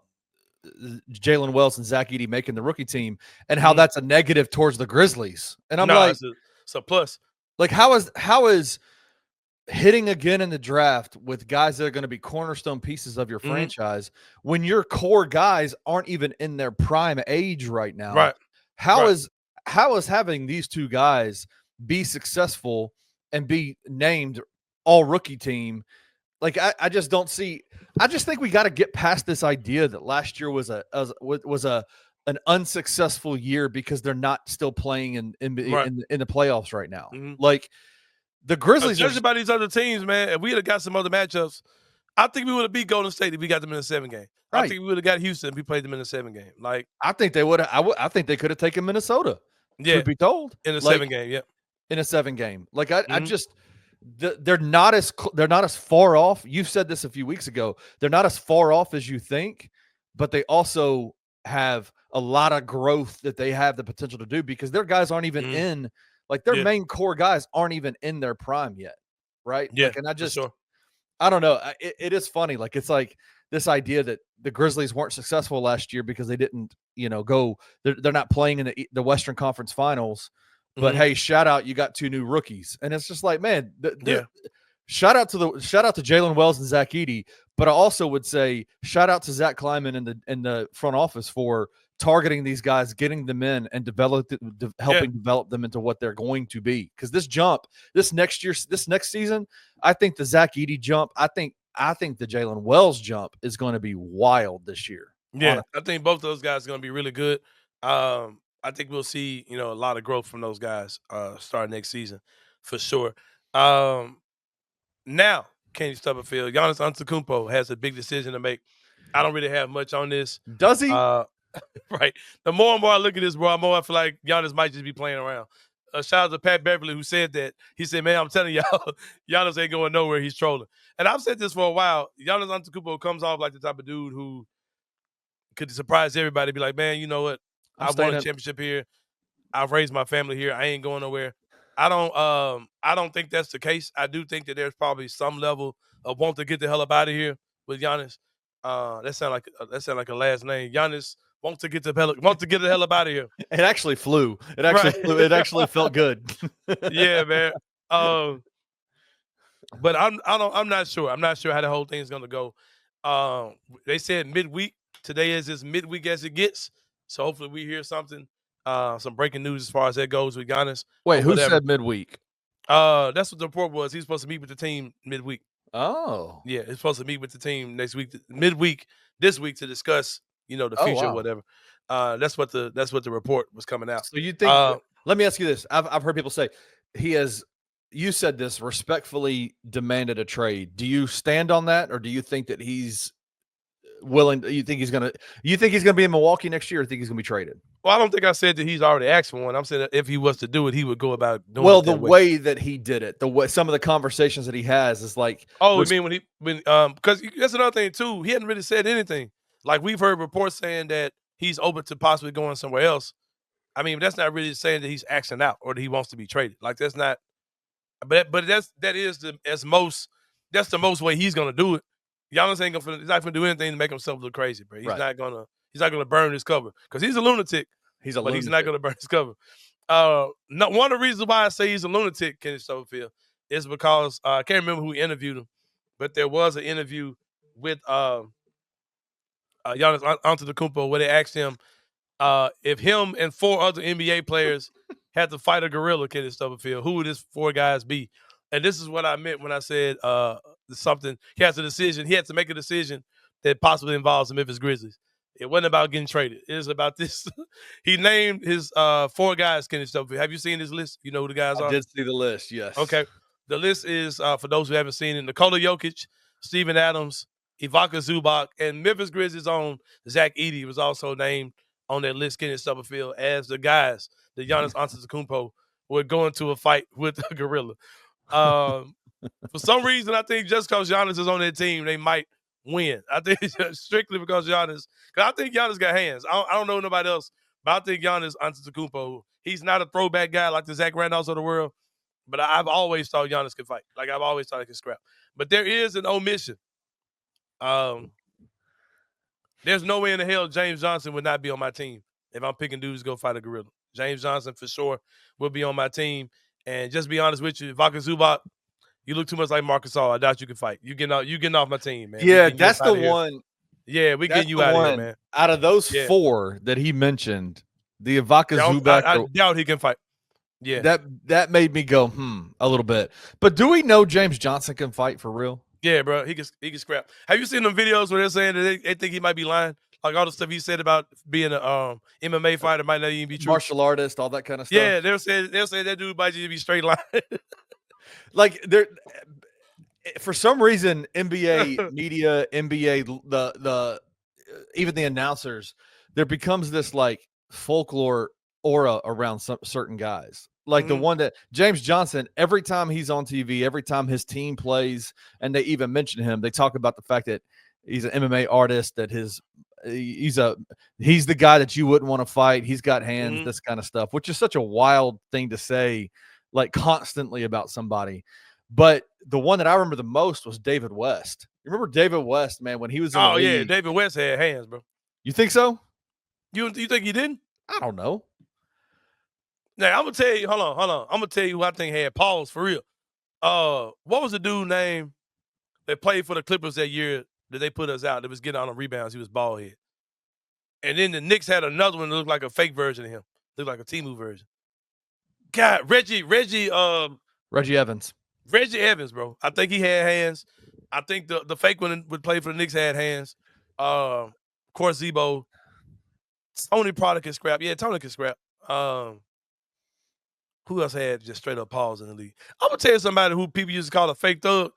Jaylen Wells and Zach Edey making the rookie team and how that's a negative towards the Grizzlies. And I'm like, it's a plus. Like how is hitting again in the draft with guys that are going to be cornerstone pieces of your franchise when your core guys aren't even in their prime age right now? Right. How is having these 2 guys be successful and be named all rookie team? Like I just don't see. I just think we got to get past this idea that last year was an unsuccessful year because they're not still playing in the playoffs right now. Like the Grizzlies, judging by these other teams, man, if we had got some other matchups, I think we would have beat Golden State if we got them in a 7 game. Right. I think we would have got Houston if we played them in a 7 game. Like I think they would have. I think they could have taken Minnesota. Yeah, to be told in a 7 game. Yeah, in a 7 game. Like I just. They're not as far off. You've said this a few weeks ago. They're not as far off as you think, but they also have a lot of growth that they have the potential to do because their guys aren't even in, like their main core guys aren't even in their prime yet, right? Yeah, like, and I don't know. It is funny. Like it's like this idea that the Grizzlies weren't successful last year because they didn't, go. They're not playing in the Western Conference Finals. But hey, shout out! You got 2 new rookies, and it's just like, man, shout out to Jaylen Wells and Zach Edey. But I also would say shout out to Zach Kleiman in the front office for targeting these guys, getting them in, and helping develop them into what they're going to be. Because this next season, I think the Zach Edey jump, I think the Jalen Wells jump is going to be wild this year. Yeah, honestly. I think both of those guys are going to be really good. I think we'll see, a lot of growth from those guys starting next season for sure. Now, Kenny Stubfield, Giannis Antetokounmpo has a big decision to make. I don't really have much on this. Does he? Right. The more and more I look at this, bro, the more I feel like Giannis might just be playing around. Shout out to Pat Beverly, who said that. He said, man, I'm telling y'all, Giannis ain't going nowhere. He's trolling. And I've said this for a while. Giannis Antetokounmpo comes off like the type of dude who could surprise everybody, be like, man, you know what? I won a championship here. I've raised my family here. I ain't going nowhere. I don't think that's the case. I do think that there's probably some level of want to get the hell up out of here with Giannis. That sound like a last name. Giannis want to get the hell up out of here. It actually flew. It actually felt good. Yeah, man. But I'm not sure. I'm not sure how the whole thing is gonna go. They said midweek. Today is as midweek as it gets. So hopefully we hear something. Some breaking news as far as that goes with Giannis. Wait, who said midweek? That's what the report was. He's supposed to meet with the team midweek. Oh. Yeah, he's supposed to meet with the team next week, midweek, this week to discuss, the future or whatever. That's what the report was coming out. So you think let me ask you this. I've heard people say you said this, respectfully demanded a trade. Do you stand on that, or do you think that he's willing? You think he's gonna be in Milwaukee next year, or think he's gonna be traded? Well, I don't think I said that he's already asked for one. I'm saying that if he was to do it, he would go about doing it. The way that he did it, some of the conversations that he has is like, you mean because that's another thing too. He hadn't really said anything. Like, we've heard reports saying that he's open to possibly going somewhere else. I mean, that's not really saying that he's acting out or that he wants to be traded. Like, that's not. But that's the most way he's gonna do it. Giannis he's not gonna do anything to make himself look crazy, bro. He's not gonna burn his cover because he's a lunatic. He's not gonna burn his cover. One of the reasons why I say he's a lunatic, Kenny Stubfield, is because I can't remember who interviewed him, but there was an interview with Giannis Antetokounmpo where they asked him if him and 4 other NBA players had to fight a gorilla, Kenny Stubfield, who would his 4 guys be? And this is what I meant when I said something. He had to make a decision that possibly involves the Memphis Grizzlies. It wasn't about getting traded. It was about this. He named his 4 guys, Kenny Stubfield. Have you seen this list? You know who the guys are? I did see the list, yes. Okay. The list is, for those who haven't seen it, Nikola Jokic, Steven Adams, Ivica Zubac, and Memphis Grizzlies' own Zach Edey was also named on that list, Kenny Stubfield, as the guys that Giannis Antetokounmpo would go into a fight with a gorilla. For some reason, I think just because Giannis is on that team, they might win. I think it's strictly because Giannis. Because I think Giannis got hands. I don't know nobody else, but I think Giannis Antetokounmpo, he's not a throwback guy like the Zach Randolphs of the world, but I've always thought Giannis could fight. Like, I've always thought he could scrap. But there is an omission. There's no way in the hell James Johnson would not be on my team if I'm picking dudes to go fight a gorilla. James Johnson, for sure, will be on my team. And just be honest with you, Ivica Zubac, you look too much like Marcus All. I doubt you can fight. You getting off my team, man. Yeah, that's the one. Yeah, we getting you out of here, man. Out of those 4 that he mentioned, the Ivica Zubac, I doubt he can fight. Yeah, that made me go a little bit. But do we know James Johnson can fight for real? Yeah, bro, he can scrap. Have you seen them videos where they're saying that they think he might be lying? Like, all the stuff he said about being a MMA fighter might not even be true. Martial artist, all that kind of stuff. Yeah, they'll say that dude might just be straight lying. Like, for some reason, NBA media, NBA, the even the announcers, there becomes this like folklore aura around certain guys. Like the one that James Johnson, every time he's on TV, every time his team plays, and they even mention him, they talk about the fact that he's an MMA artist, that he's the guy that you wouldn't want to fight. He's got hands, this kind of stuff, which is such a wild thing to say, like, constantly about somebody. But the one that I remember the most was David West. You remember David West, man, when he was in the league? Yeah, David West had hands, bro. You think so? You think he didn't? I don't know. Now, I'm gonna tell you, hold on. I'm gonna tell you who I think had paws for real. What was the dude name that played for the Clippers that year that they put us out, that was getting on the rebounds? He was bald head. And then the Knicks had another one that looked like a fake version of him. Looked like a Temu version. God, Reggie Evans. Reggie Evans, bro. I think he had hands. I think the fake one would play for the Knicks had hands. Of course, Zebo. Tony probably can scrap. Yeah, Tony can scrap. Who else had just straight up paws in the league? I'm gonna tell you somebody who people used to call a fake thug,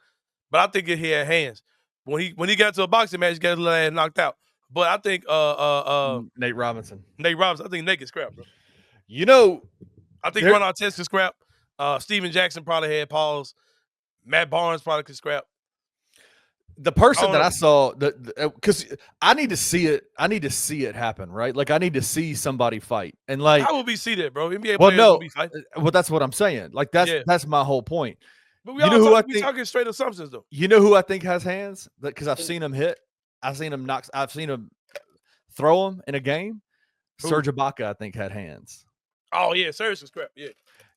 but I think he had hands. When he got to a boxing match, he got his little ass knocked out. But I think Nate Robinson. I think Nate can scrap, bro. You know, I think Ron Artest can scrap. Steven Jackson probably had paws. Matt Barnes probably could scrap. The person that I saw, because I need to see it. I need to see it happen, right? Like I need to see somebody fight, and like how would we see that, bro? NBA well, players no, will be fighting. well, that's what I'm saying. Like that's my whole point. But we talking straight assumptions, though. You know who I think has hands? Because I've seen him hit. I've seen him knock. I've seen him throw him in a game. Who? Serge Ibaka, I think, had hands. Oh yeah, Serge can scrap. Yeah.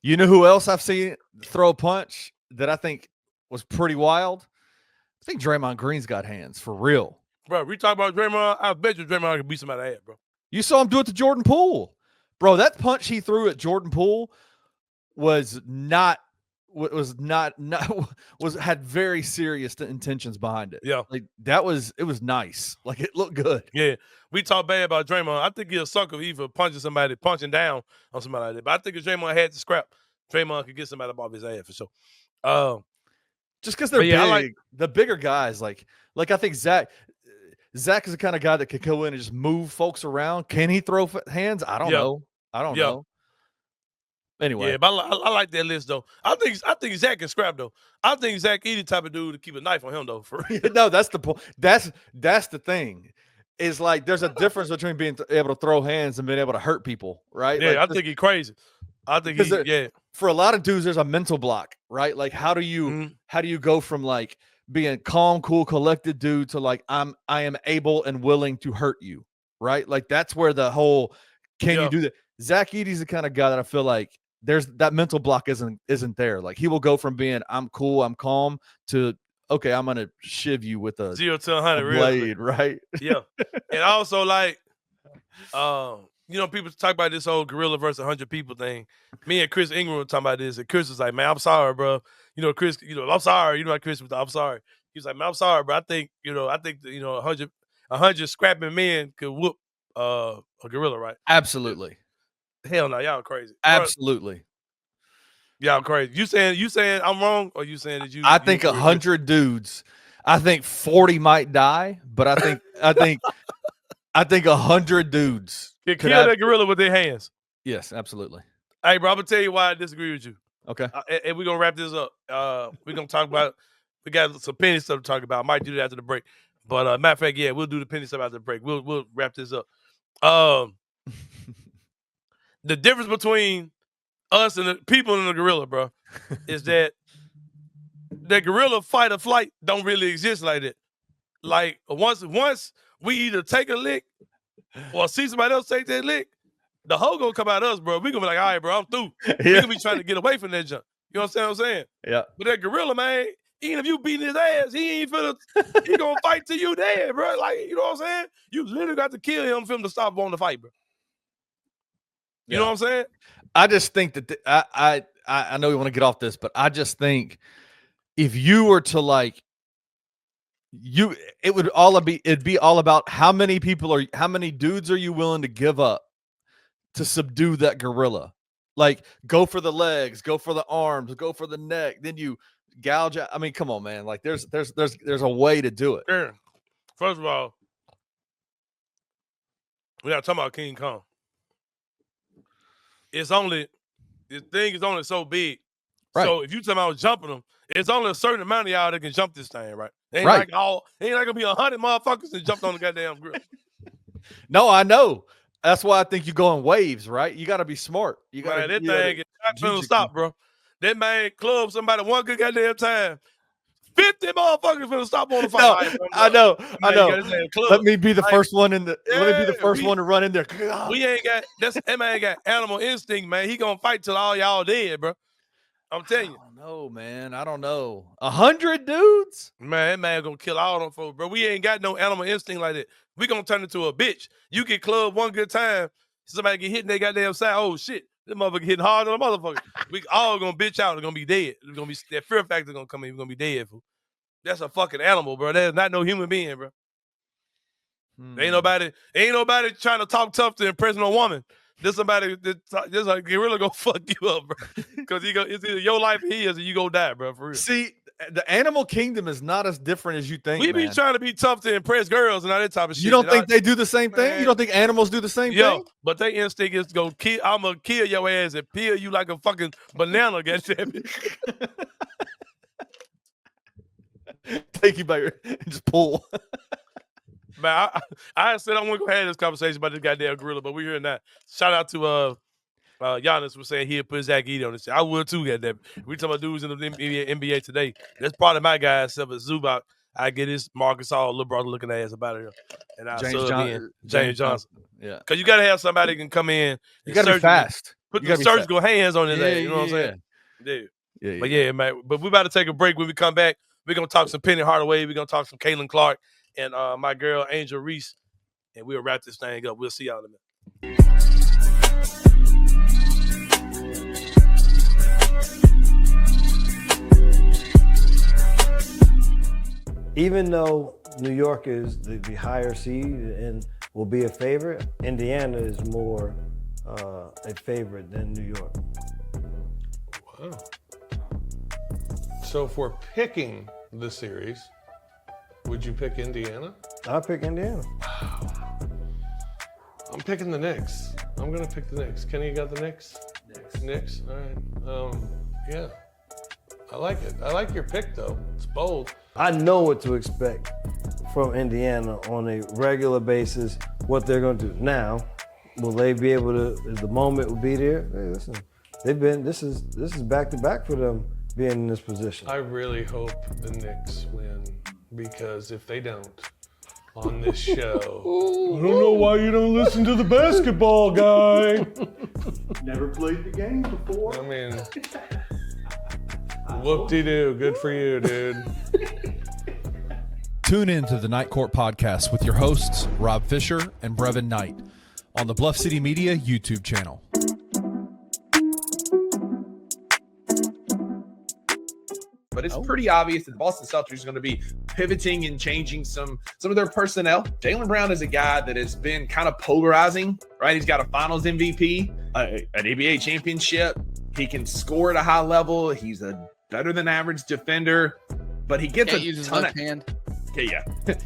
You know who else I've seen throw a punch that I think was pretty wild? I think Draymond Green's got hands for real. Bro, we talk about Draymond. I bet you Draymond can beat somebody's ass, bro. You saw him do it to Jordan Poole. Bro, that punch he threw at Jordan Poole had very serious intentions behind it. Yeah. Like it was nice. Like it looked good. Yeah. We talk bad about Draymond. I think he's a sucker either punching down on somebody like that. But I think if Draymond had to scrap, Draymond could get somebody up off his ass for sure. Just because they're big, the bigger guys, like I think Zach is the kind of guy that could go in and just move folks around. Can he throw hands? I don't know. I don't know. Anyway, yeah, but I like that list though. I think Zach can scrap though. I think Zach Edey type of dude to keep a knife on him though. For real. No, that's the point. That's the thing. Is like there's a difference between being able to throw hands and being able to hurt people, right? Yeah, like, I think he's crazy. I think for a lot of dudes, there's a mental block, right? Like how do you go from like being calm, cool, collected dude to like I am able and willing to hurt you, right? Like that's where the whole you do that? Zach Edey's the kind of guy that I feel like there's that mental block isn't there. Like he will go from being I'm cool, I'm calm to okay, I'm gonna shiv you with a 0 to 100 blade, right? Yeah, and also like people talk about this whole gorilla versus 100 people thing. Me and Chris Ingram were talking about this, and Chris was like, "Man, I'm sorry, bro. Chris, I'm sorry. You know, like Chris was, I'm sorry." He was like, "Man, I'm sorry, bro. I think 100 scrapping men could whoop a gorilla, right?" Absolutely. Hell no, y'all crazy. Absolutely. Y'all crazy. You saying I'm wrong, or you saying that you? I think 100 dudes. I think 40 might die, but I think 100 dudes can kill that gorilla with their hands. Yes, absolutely. Hey, bro, I'm gonna tell you why I disagree with you. Okay. And we're gonna wrap this up. We're gonna talk about. We got some penny stuff to talk about. I might do that after the break. But matter of fact, yeah, we'll do the penny stuff after the break. We'll wrap this up. The difference between us and the people in the gorilla, bro, is that gorilla fight or flight don't really exist like that. Like once we either take a lick or see somebody else take that lick, the hoe gonna come at us, bro. We gonna be like, all right, bro, I'm through. We gonna be trying to get away from that junk. You understand what I'm saying? Yeah. But that gorilla, man, even if you beating his ass, he gonna fight till you dead, bro. Like, you know what I'm saying? You literally got to kill him for him to stop wanting to fight, bro. You know what I'm saying? I just think that I know we want to get off this, but I just think if you were to like it'd be all about how many dudes are you willing to give up to subdue that gorilla? Like go for the legs, go for the arms, go for the neck, then you gouge out. I mean, come on, man. Like there's a way to do it. Sure. First of all, we're not talking about King Kong. The thing is only so big. Right. So if you talking about jumping them, it's only a certain amount of y'all that can jump this thing, right? Ain't like gonna be 100 motherfuckers that jumped on the goddamn grill. No, I know. That's why I think you go in waves, right? You got to be smart. You got that thing is not gonna stop, bro. That man club somebody one good goddamn time. 50 motherfuckers finna stop on the fight. No, I know. Let me be the first one in the. Let me be the first one to run in there. We ain't got that man got animal instinct, man. He gonna fight till all y'all dead, bro. I'm telling you. I don't know, man. I don't know. 100 dudes? Man, that man gonna kill all them folks, bro. We ain't got no animal instinct like that. we gonna turn into a bitch. You get clubbed one good time, somebody get hit in their goddamn side. Oh shit, this motherfucker hitting hard on the motherfucker. We all gonna bitch out. We're gonna be dead. It's gonna be that fear factor gonna come in. We're gonna be dead. Fool. That's a fucking animal, bro. That's not no human being, bro. Ain't nobody trying to talk tough to impress no woman. There's somebody just like gorilla gonna fuck you up, bro. Because it's either your life or his, or you gonna die, bro. For real. See, the animal kingdom is not as different as you think. We be trying to be tough to impress girls and all that type of shit. You don't think they do the same thing? Man. You don't think animals do the same thing? But their instinct is to go kill. I'm gonna kill your ass and peel you like a fucking banana. Goddamn it. Take you by your and just pull. Man, I said I wasn't gonna have this conversation about this goddamn gorilla, but we're hearing that. Shout out to Giannis was saying he'd put Zach Edey on this shit. I would too, goddamn. We talking about dudes in the NBA today. That's part of my guy, except for Zubac. I get his Marcus All little brother looking ass about it here. And I James Johnson. Yeah. Because you gotta have somebody that can come in. You gotta be fast. Put the surgical hands on his ass. You know what I'm saying? Yeah. But yeah, man. But we about to take a break. When we come back, we're gonna talk some Penny Hardaway. We're gonna talk some Caitlin Clark and my girl Angel Reese, and we'll wrap this thing up. We'll see y'all in a minute. Even though New York is the higher seed and will be a favorite, Indiana is more a favorite than New York. Wow. So if we're picking the series, would you pick Indiana? I'll pick Indiana. I'm picking the Knicks. I'm gonna pick the Knicks. Kenny, you got the Knicks? Knicks. All right. Yeah. I like it. I like your pick though. It's bold. I know what to expect from Indiana on a regular basis, what they're going to do. Now, will they be able to, the moment will be there? Hey, listen, this is back to back for them being in this position. I really hope the Knicks win, because if they don't, on this show, I don't know why you don't listen to the basketball guy. Never played the game before. I mean, whoop-de-doo. Good for you, dude. Tune in to the Night Court Podcast with your hosts, Rob Fisher and Brevin Knight, on the Bluff City Media YouTube channel. But it's pretty obvious that the Boston Celtics are going to be pivoting and changing some of their personnel. Jaylen Brown is a guy that has been kind of polarizing, right? He's got a Finals MVP, an NBA championship. He can score at a high level. He's a better than average defender, but he gets a ton of hand.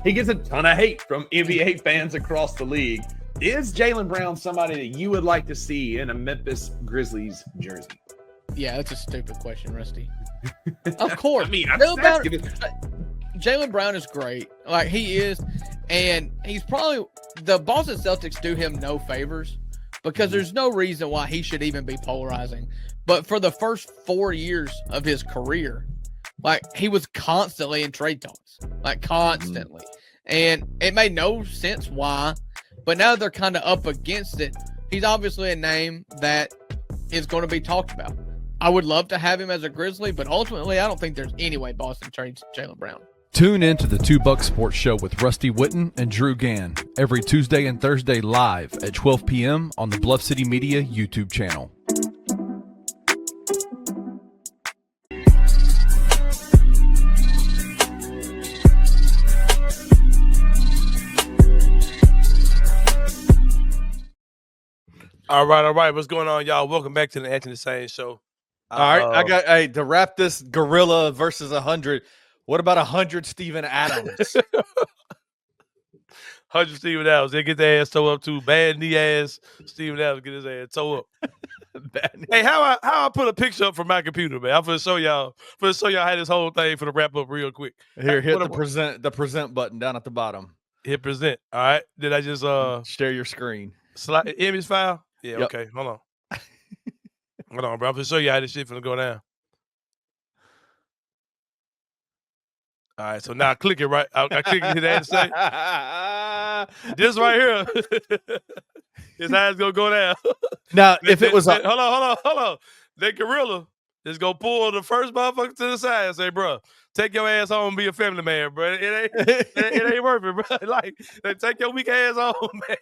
He gets a ton of hate from NBA fans across the league. Is Jaylen Brown somebody that you would like to see in a Memphis Grizzlies jersey? Yeah, that's a stupid question, Rusty. Of course. I mean, Jaylen Brown is great. Like, he is. And he's probably – the Boston Celtics do him no favors because there's no reason why he should even be polarizing. But for the first 4 years of his career, like, he was constantly in trade talks. Like, constantly. And it made no sense why. But now they're kind of up against it. He's obviously a name that is going to be talked about. I would love to have him as a Grizzly, but ultimately, I don't think there's any way Boston trades Jaylen Brown. Tune in to the 2 Buck Sports Show with Rusty Witten and Drew Gann every Tuesday and Thursday live at 12 p.m. on the Bluff City Media YouTube channel. All right. What's going on, y'all? Welcome back to the Anthony Sain Show. All right, to wrap this gorilla versus 100. What about 100 Steven Adams? 100 Steven Adams. They get their ass toe up too. Bad knee ass Steven Adams get his ass toe up. Hey, how I put a picture up from my computer, man? I'm gonna show y'all. How this whole thing for the wrap up real quick. Here, hit the present button down at the bottom. Hit present. All right. Did I just share your screen? Slide image file? Yeah. Yep. Okay. Hold on. Hold on, bro. I'm gonna show you how this shit finna go down. All right, so now I click it right. I click it, hit that say. This right here. His eyes gonna go down. Now, if it was hold on. That gorilla Just go pull the first motherfucker to the side and say, bro, take your ass home and be a family man, bro. It ain't worth it, bro. Like, take your weak ass home, man.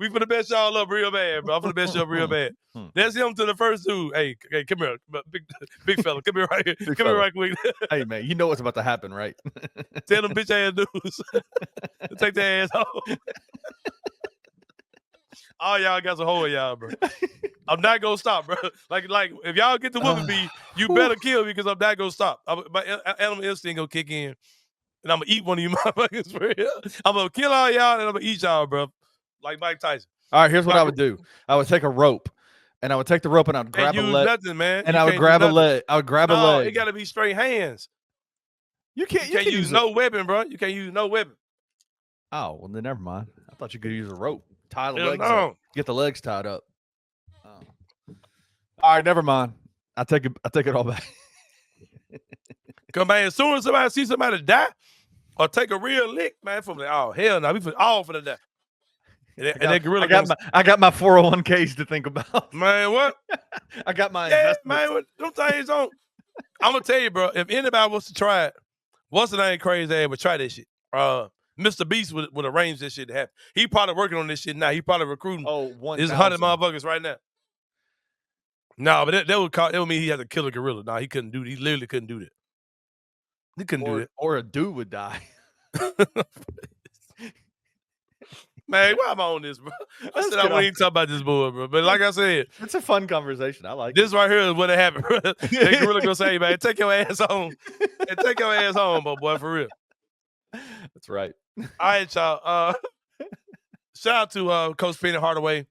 We finna mess y'all up real bad, bro. I'm finna mess you up real bad. That's him to the first dude. Hey, come here, big fella. Come here right here. Come here right quick. Hey, man, you know what's about to happen, right? Tell them bitch ass dudes to take their ass home. All y'all got some hole in y'all, bro. I'm not gonna stop, bro. Like if y'all get to whooping me, you better kill me because I'm not gonna stop. My animal instinct gonna kick in, and I'm gonna eat one of you motherfuckers for real. I'm gonna kill all y'all, and I'm gonna eat y'all, bro. Like Mike Tyson. All right, here's what I would do. I would take a rope, and I would take the rope, and I would grab a leg. Nothing, man. And I would grab a leg. I would grab a leg. It gotta be straight hands. You can't use no weapon, bro. You can't use no weapon. Oh, well, then never mind. I thought you could use a rope. Tie the legs no. up. Get the legs tied up. All right, never mind. I take it all back. Come man, as soon as somebody see somebody die or take a real lick, man, from like, oh hell no, we all finna die. That gorilla I got my 401ks to think about. Man, what? I got my man. Them things don't. I'm gonna tell you, bro. If anybody wants to try it, what's the name crazy ass would try this shit. Mr. Beast would arrange this shit to happen. He probably working on this shit now. He probably recruiting. Oh, 1,000. There's 100 motherfuckers right now. No, but that would mean he had to kill a gorilla. No, he couldn't do it. He literally couldn't do that. He couldn't do it. Or a dude would die. Man, why am I on this, bro? I said I wouldn't even talk about this boy, bro. But like I said, it's a fun conversation. I like this right here is what happened, bro. That gorilla gonna say, man, take your ass home. And take your ass home, boy, for real. That's right. All right, y'all. Shout out to Coach Penny Hardaway.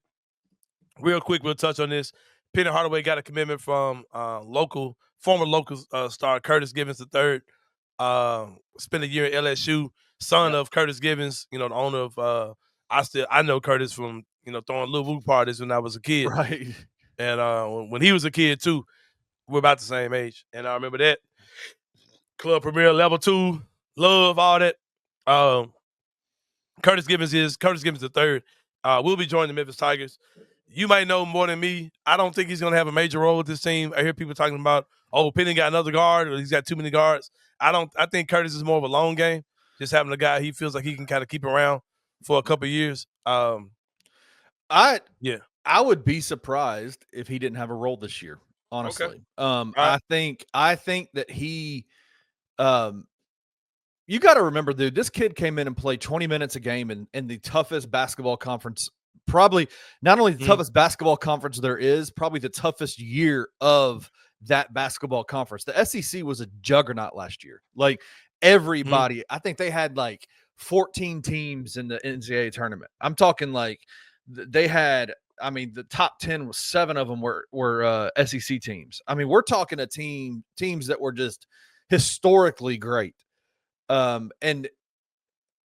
Real quick, we'll touch on this. Penny Hardaway got a commitment from former local star Curtis Givens III. Spent a year at LSU, son of Curtis Givens, the owner of I know Curtis from, throwing little whoop parties when I was a kid. Right. And when he was a kid too, we're about the same age. And I remember that. Club Premier Level 2, love, all that. Curtis Givens III. Will be joining the Memphis Tigers. You might know more than me. I don't think he's going to have a major role with this team. I hear people talking about, Penny got another guard, or he's got too many guards. I think Curtis is more of a long game. Just having a guy he feels like he can kind of keep around for a couple of years. I would be surprised if he didn't have a role this year, honestly. Okay. I think that he you got to remember, dude, this kid came in and played 20 minutes a game in the toughest basketball conference, probably not only the toughest basketball conference there is, probably the toughest year of that basketball conference. The SEC was a juggernaut last year. Like everybody, I think they had like 14 teams in the NCAA tournament. I'm talking like they had, the top 10 was 7 of them were SEC teams. We're talking teams that were just historically great. And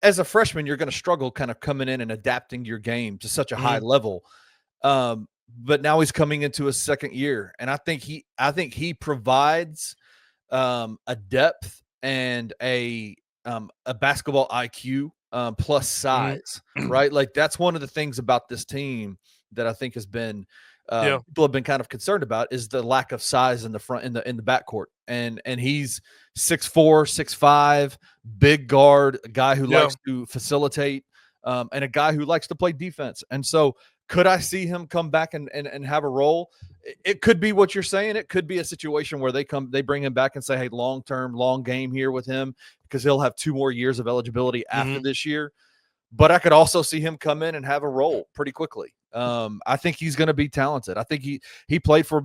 as a freshman, you're going to struggle kind of coming in and adapting your game to such a high level. But now he's coming into his second year, and I think he provides a depth and a basketball IQ plus size, right? Like that's one of the things about this team that I think has been people have been kind of concerned about is the lack of size in the front in the backcourt, and he's 6'4", 6'5", big guard, a guy who likes to facilitate, and a guy who likes to play defense. And so could I see him come back and have a role? It could be what you're saying. It could be a situation where they bring him back and say, hey, long-term, long game here with him because he'll have 2 more years of eligibility after this year. But I could also see him come in and have a role pretty quickly. I think he's going to be talented. I think he played for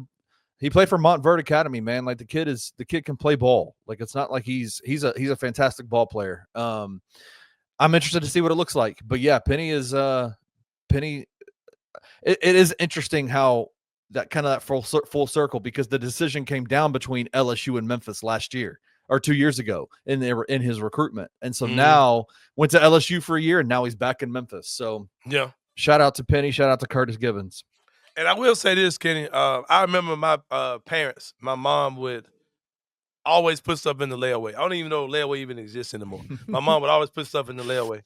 Montverde Academy, man. Like the kid can play ball. Like it's not like he's a fantastic ball player. I'm interested to see what it looks like. But yeah, Penny is Penny. It is interesting how that kind of that full circle, because the decision came down between LSU and Memphis last year or 2 years ago in his recruitment. And so now went to LSU for a year and now he's back in Memphis. So yeah, shout out to Penny. Shout out to Curtis Givens. And I will say this, Kenny. I remember my parents, my mom would always put stuff in the layaway. I don't even know if layaway even exists anymore. My mom would always put stuff in the layaway.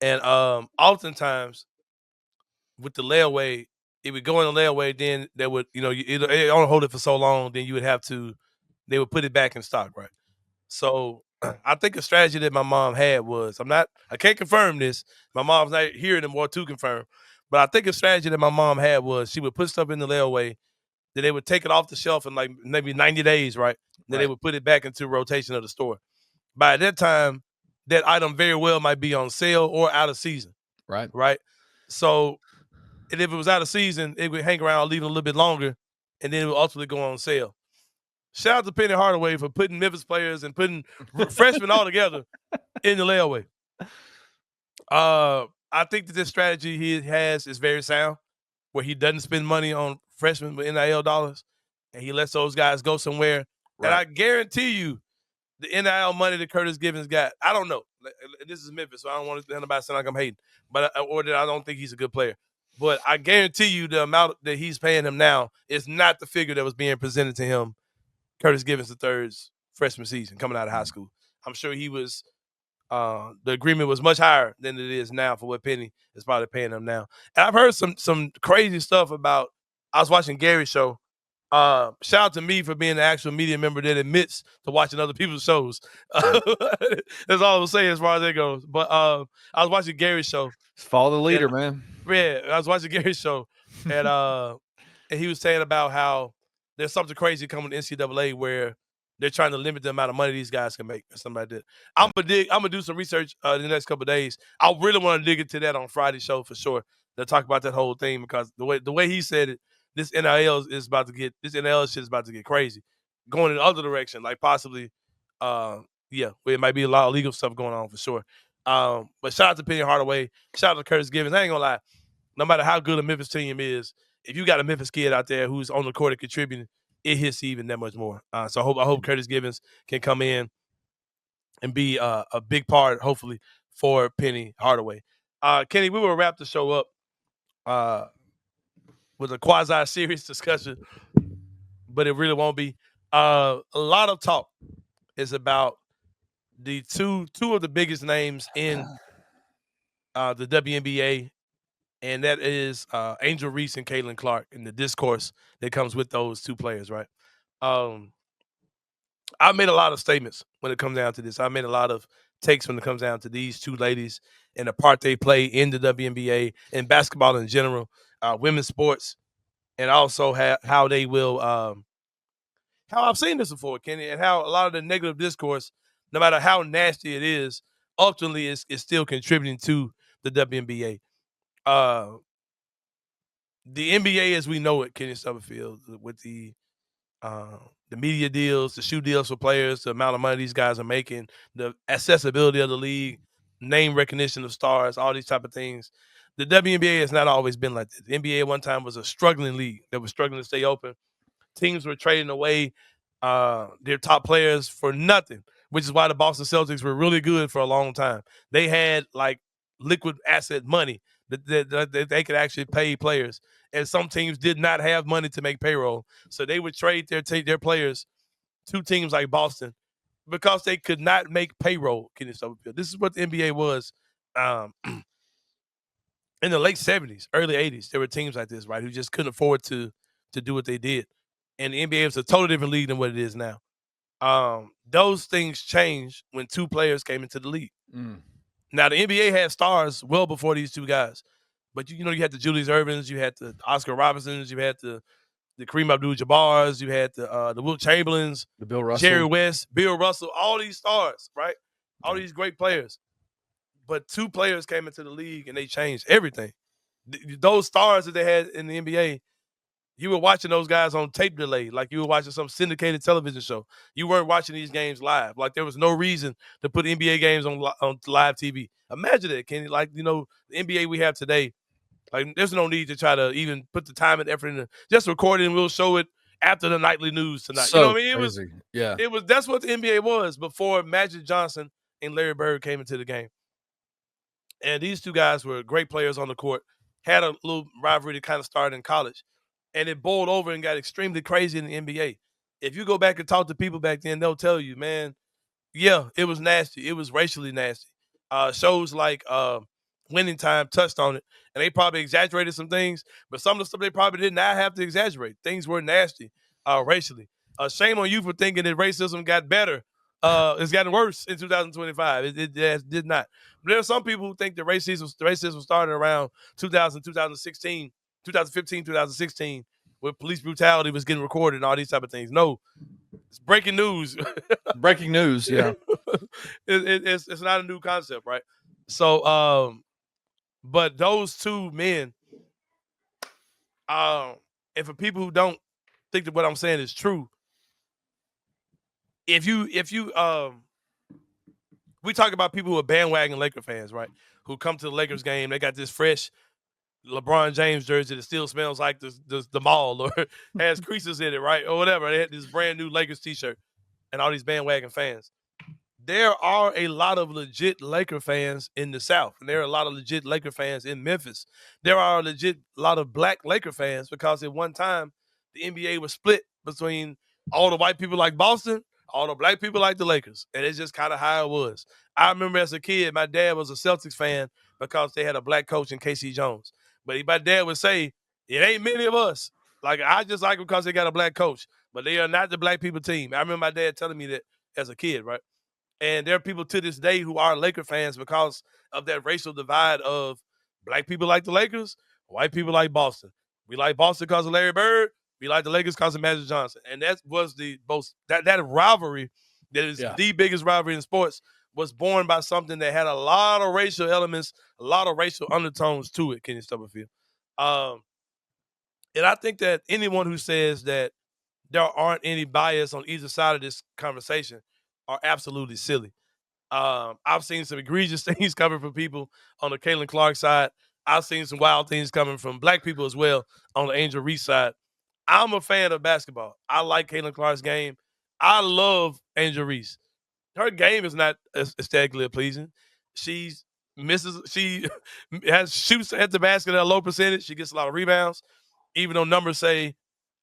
And oftentimes with the layaway, it would go in the layaway. Then they would, you only hold it for so long. Then you would have to, they would put it back in stock, right? So I think a strategy that my mom had was, I can't confirm this. My mom's not here anymore to confirm, but I think a strategy that my mom had was she would put stuff in the layaway, then they would take it off the shelf in like maybe 90 days, right? Then they would put it back into rotation of the store. By that time, that item very well might be on sale or out of season. Right. So, and if it was out of season, it would hang around, leave it a little bit longer, and then it would ultimately go on sale. Shout out to Penny Hardaway for putting Memphis players and putting freshmen all together in the layaway. I think that this strategy he has is very sound, where he doesn't spend money on freshmen with NIL dollars, and he lets those guys go somewhere. Right. And I guarantee you, the NIL money that Curtis Givens got, I don't know. This is Memphis, so I don't want anybody to sound like I'm hating, or that I don't think he's a good player. But I guarantee you the amount that he's paying him now is not the figure that was being presented to him Curtis Givens III's freshman season coming out of high school. I'm sure he was the agreement was much higher than it is now for what Penny is probably paying him now. And I've heard some crazy stuff about, I was watching Gary's show. Shout out to me for being the actual media member that admits to watching other people's shows. That's all I'm saying as far as that goes. But I was watching Gary's show. Follow the leader, man. Yeah, I was watching Gary's show, and he was saying about how there's something crazy coming to NCAA where they're trying to limit the amount of money these guys can make or something like that. I'm gonna do some research in the next couple of days. I really want to dig into that on Friday's show for sure. To talk about that whole thing, because the way he said it, this NIL shit is about to get crazy, going in the other direction, like possibly, where it might be a lot of legal stuff going on for sure. But shout out to Penny Hardaway, shout out to Curtis Givens. I ain't gonna lie, no matter how good a Memphis team is, if you got a Memphis kid out there who's on the court and contributing, it hits even that much more. So I hope Curtis Givens can come in and be a big part, hopefully, for Penny Hardaway. Kenny, we will wrap the show up with a quasi-serious discussion, but it really won't be. A lot of talk is about the two of the biggest names in the WNBA, and that is Angel Reese and Caitlin Clark, and the discourse that comes with those two players, right? I made a lot of statements when it comes down to this. I made a lot of takes when it comes down to these two ladies and the part they play in the WNBA and basketball in general, women's sports, and also how they will how I've seen this before, Kenny, and how a lot of the negative discourse, no matter how nasty it is, ultimately is still contributing to the WNBA. The NBA as we know it, Kenny Stubfield, with the media deals, the shoe deals for players, the amount of money these guys are making, the accessibility of the league, name recognition of stars, all these type of things. The WNBA has not always been like this. The NBA at one time was a struggling league that was struggling to stay open. Teams were trading away their top players for nothing, which is why the Boston Celtics were really good for a long time. They had like liquid asset money that they could actually pay players, and some teams did not have money to make payroll, so they would trade their players to teams like Boston because they could not make payroll. This is what the NBA was in the late 70s, early 80s. There were teams like this, right, who just couldn't afford to do what they did, and the NBA was a totally different league than what it is now. Those things changed when two players came into the league. Now, the NBA had stars well before these two guys. But, you had the Julius Ervings, you had the Oscar Robinsons, you had the Kareem Abdul-Jabbars, you had the Wilt Chamberlains, the Bill Russell, Jerry West, Bill Russell, all these stars, right? All these great players. But two players came into the league and they changed everything. Those stars that they had in the NBA, you were watching those guys on tape delay, like you were watching some syndicated television show. You weren't watching these games live. Like there was no reason to put NBA games on live TV. Imagine that, Kenny. Like, the NBA we have today, like there's no need to try to even put the time and effort in. Just record it and we'll show it after the nightly news tonight. So you know what I mean? It was that's what the NBA was before Magic Johnson and Larry Bird came into the game. And these two guys were great players on the court, had a little rivalry that kind of started in college. And it boiled over and got extremely crazy in the NBA. If you go back and talk to people back then, they'll tell you, man, yeah, it was nasty. It was racially nasty. Shows like Winning Time touched on it, and they probably exaggerated some things, but some of the stuff they probably did not have to exaggerate. Things were nasty racially. Shame on you for thinking that racism got better. It's gotten worse in 2025. It did not. But there are some people who think that racism started around 2016, 2016, where police brutality was getting recorded and all these type of things. No, it's breaking news. Breaking news, yeah. It's not a new concept, right? So, but those two men, and for people who don't think that what I'm saying is true, if you we talk about people who are bandwagon Laker fans, right? Who come to the Lakers game, they got this fresh LeBron James jersey that still smells like the mall or has creases in it, right? Or whatever. They had this brand new Lakers t-shirt and all these bandwagon fans. There are a lot of legit Laker fans in the South, and there are a lot of legit Laker fans in Memphis. There are a lot of black Laker fans because at one time the NBA was split between all the white people like Boston, all the black people like the Lakers, and it's just kind of how it was. I remember as a kid, my dad was a Celtics fan because they had a black coach in K.C. Jones. But my dad would say, it ain't many of us. Like, I just like them because they got a black coach, but they are not the black people team. I remember my dad telling me that as a kid, right? And there are people to this day who are Laker fans because of that racial divide of black people like the Lakers, white people like Boston. We like Boston because of Larry Bird. We like the Lakers because of Magic Johnson. And that was the most that rivalry that is the biggest rivalry in sports was born by something that had a lot of racial elements, a lot of racial undertones to it, Kenny Stubfield. And I think that anyone who says that there aren't any bias on either side of this conversation are absolutely silly. I've seen some egregious things coming from people on the Caitlin Clark side. I've seen some wild things coming from black people as well on the Angel Reese side. I'm a fan of basketball. I like Caitlin Clark's game. I love Angel Reese. Her game is not aesthetically pleasing. She shoots at the basket at a low percentage. She gets a lot of rebounds, even though numbers say,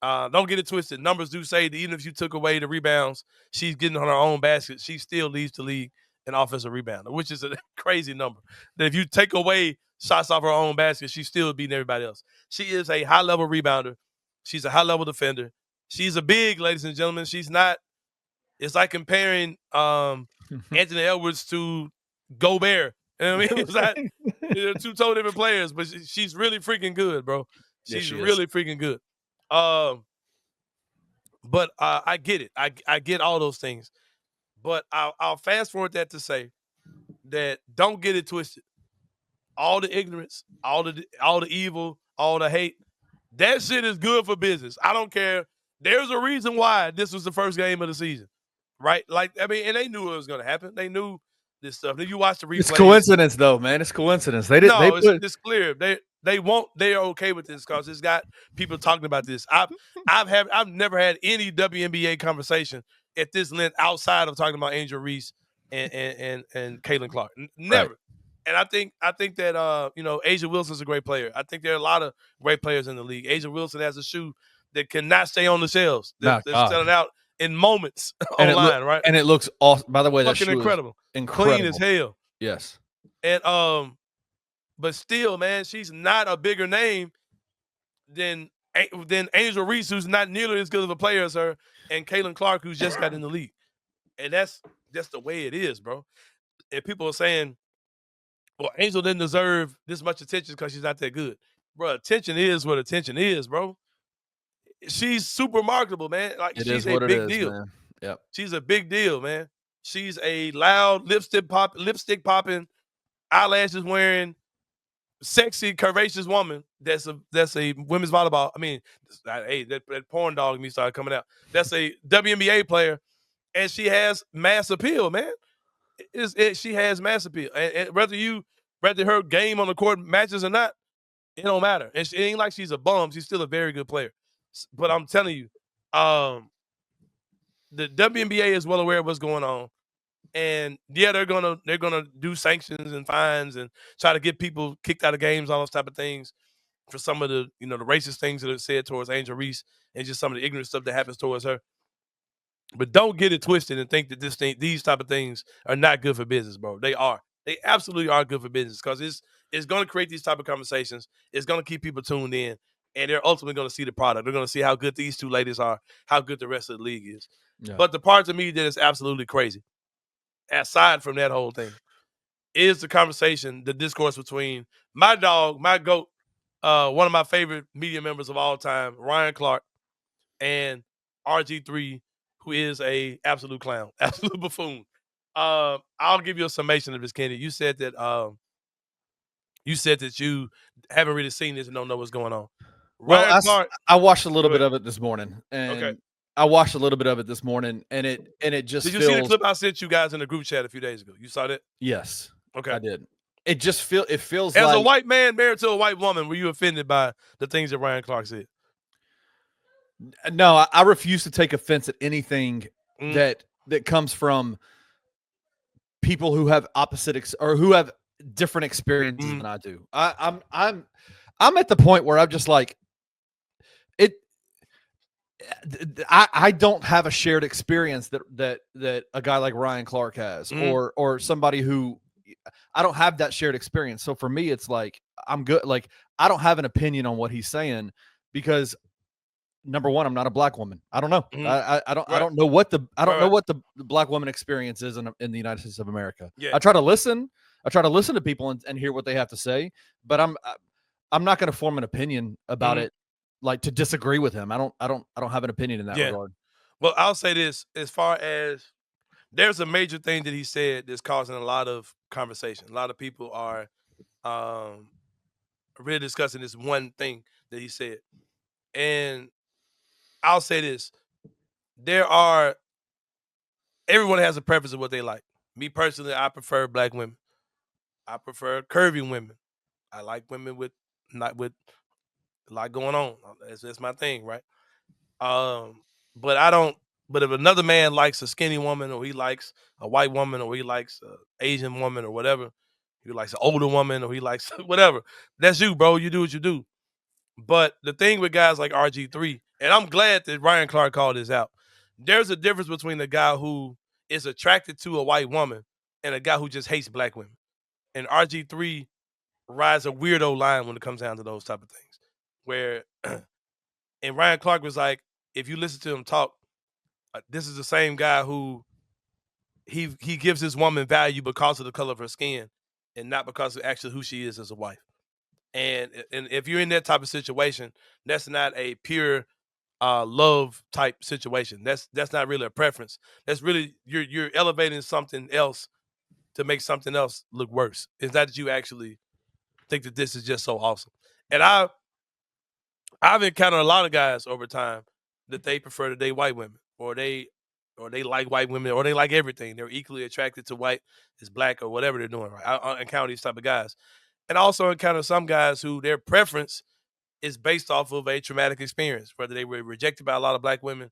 don't get it twisted. Numbers do say that even if you took away the rebounds, she's getting on her own basket. She still leads the league in offensive rebounding, which is a crazy number. That if you take away shots off her own basket, she's still beating everybody else. She is a high-level rebounder. She's a high-level defender. She's a big, ladies and gentlemen. She's not – it's like comparing Anthony Edwards to Gobert. You know what I mean? It's not, they're two totally different players, but she's really freaking good, bro. She's really freaking good. But I get it. I get all those things. But I'll fast forward that to say that don't get it twisted. All the ignorance, all the evil, all the hate, that shit is good for business. I don't care. There's a reason why this was the first game of the season, right? Like, I mean, and they knew it was going to happen. They knew this stuff. If you watch the replays, it's coincidence, though, man. It's coincidence. They didn't. No, it's clear. They are okay with this because it's got people talking about this. I've never had any WNBA conversation at this length outside of talking about Angel Reese and Caitlin Clark. Never. Right. And I think that Asia Wilson's a great player. I think there are a lot of great players in the league. Asia Wilson has a shoe that cannot stay on the shelves. They're selling out in moments online, right? And it looks awesome. By the way, that shoe incredible. Is incredible. Clean as hell. Yes. And but still, man, she's not a bigger name than Angel Reese, who's not nearly as good of a player as her, and Caitlin Clark, who's just got in the league. And that's just the way it is, bro. And people are saying, well, Angel didn't deserve this much attention because she's not that good. Bro, attention is what attention is, bro. She's super marketable, man. Like, she's a big deal. Man. Yep. She's a big deal, man. She's a loud, lipstick popping, eyelashes wearing, sexy, curvaceous woman that's a women's volleyball. I mean, hey, that porn dog in me started coming out. That's a WNBA player, and she has mass appeal, man. She has mass appeal. And whether her game on the court matches or not, it don't matter. And it ain't like she's a bum. She's still a very good player. But I'm telling you, the WNBA is well aware of what's going on. And yeah, they're gonna do sanctions and fines and try to get people kicked out of games, all those type of things for some of the the racist things that are said towards Angel Reese and just some of the ignorant stuff that happens towards her. But don't get it twisted and think that these type of things are not good for business, bro. They are. They absolutely are good for business because it's going to create these type of conversations. It's going to keep people tuned in, and they're ultimately going to see the product. They're going to see how good these two ladies are, how good the rest of the league is. Yeah. But the part to me that is absolutely crazy, aside from that whole thing, is the conversation, the discourse between my dog, my GOAT, one of my favorite media members of all time, Ryan Clark, and RG3, who is a absolute clown, absolute buffoon. I'll give you a summation of this, Kenny. You said that you haven't really seen this and don't know what's going on. Well, Ryan Clark, I watched a little Go bit ahead. of it this morning, and Okay. I watched a little bit of it this morning, and it just did you feels see the clip I sent you guys in the group chat a few days ago? You saw that? yes, Okay. I did. It feels As like a white man married to a white woman, were you offended by the things that Ryan Clark said? no, I refuse to take offense at anything Mm. that comes from people who have or who have different experiences than I do. I'm at the point where I'm just like it. I don't have a shared experience that a guy like Ryan Clark has, or somebody who I don't have that shared experience. So for me, it's like I'm good. Like I don't have an opinion on what he's saying because number one, I'm not a black woman. I don't know. I don't know what the black woman experience is in the United States of America. Yeah. I try to listen to people and hear what they have to say, but I'm not going to form an opinion about it, like to disagree with him. I don't have an opinion in that regard. Well, I'll say this: as far as there's a major thing that he said that's causing a lot of conversation. A lot of people are really discussing this one thing that he said, and I'll say this: everyone has a preference of what they like. Me personally, I prefer black women. I prefer curvy women. I like women with not with a lot going on. That's my thing, right? But I don't. But if another man likes a skinny woman, or he likes a white woman, or he likes an Asian woman, or whatever, he likes an older woman, or he likes whatever, that's you, bro. You do what you do. But the thing with guys like RG3, and I'm glad that Ryan Clark called this out. There's a difference between a guy who is attracted to a white woman and a guy who just hates black women. And RG3 rides a weirdo line when it comes down to those type of things. Where, and Ryan Clark was like, if you listen to him talk, this is the same guy who he gives his woman value because of the color of her skin and not because of actually who she is as a wife. And if you're in that type of situation, that's not a pure love type situation. That's not really a preference. That's really you're elevating something else to make something else look worse. It's not that you actually think that this is just so awesome. And I've encountered a lot of guys over time that they prefer to date white women, or they like white women, or they like everything. They're equally attracted to white as black, or whatever they're doing. Right? I encounter these type of guys, and I also encounter some guys who their preference is based off of a traumatic experience, whether they were rejected by a lot of black women,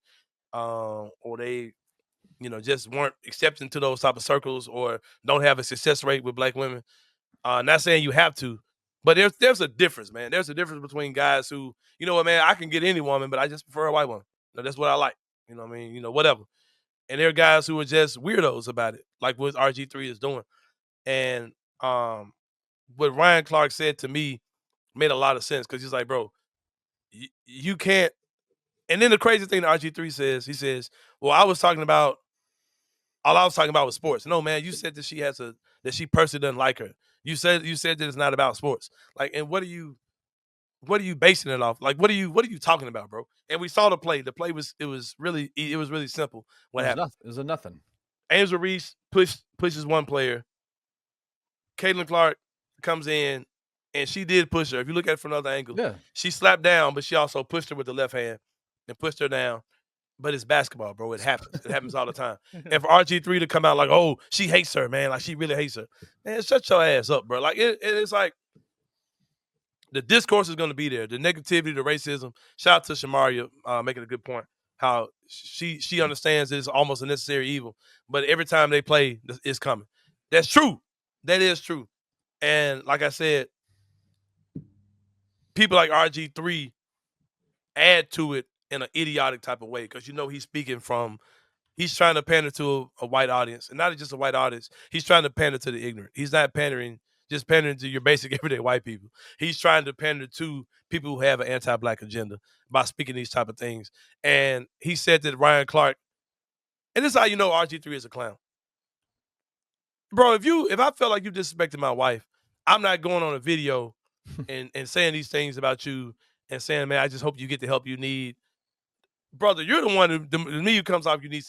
or they, just weren't accepted into those type of circles, or don't have a success rate with black women. Not saying you have to, but there's a difference, man. There's a difference between guys who, you know what, man, I can get any woman, but I just prefer a white woman. That's what I like. You know what I mean? Whatever. And there are guys who are just weirdos about it, like what RG3 is doing. And what Ryan Clark said to me made a lot of sense, because he's like, bro, you can't. And then the crazy thing that RG3 says, he says, well, all I was talking about was sports. No, man, you said that she personally doesn't like her. You said that it's not about sports. Like, and what are you basing it off? Like, what are you talking about, bro? And we saw the play. The play was really simple. What happened? It was a nothing. Angel Reese pushes one player. Caitlin Clark comes in, and she did push her. If you look at it from another angle, she slapped down, but she also pushed her with the left hand and pushed her down. But it's basketball, bro. It happens. It happens all the time. And for RG3 to come out like, oh, she hates her, man. Like, she really hates her. Man, shut your ass up, bro. Like, it's like the discourse is going to be there. The negativity, the racism. Shout out to Shamaria making a good point. How she understands it's almost a necessary evil. But every time they play, it's coming. That's true. That is true. And like I said, people like RG3 add to it in an idiotic type of way, because he's speaking from he's trying to pander to a white audience, and not just a white audience. He's trying to pander to the ignorant. He's not just pandering to your basic everyday white people. He's trying to pander to people who have an anti-black agenda by speaking these type of things. And he said that Ryan Clark, and this is how you know RG3 is a clown. Bro, if I felt like you disrespected my wife, I'm not going on a video and saying these things about you and saying, man, I just hope you get the help you need. Brother, you're the one to me who comes off you need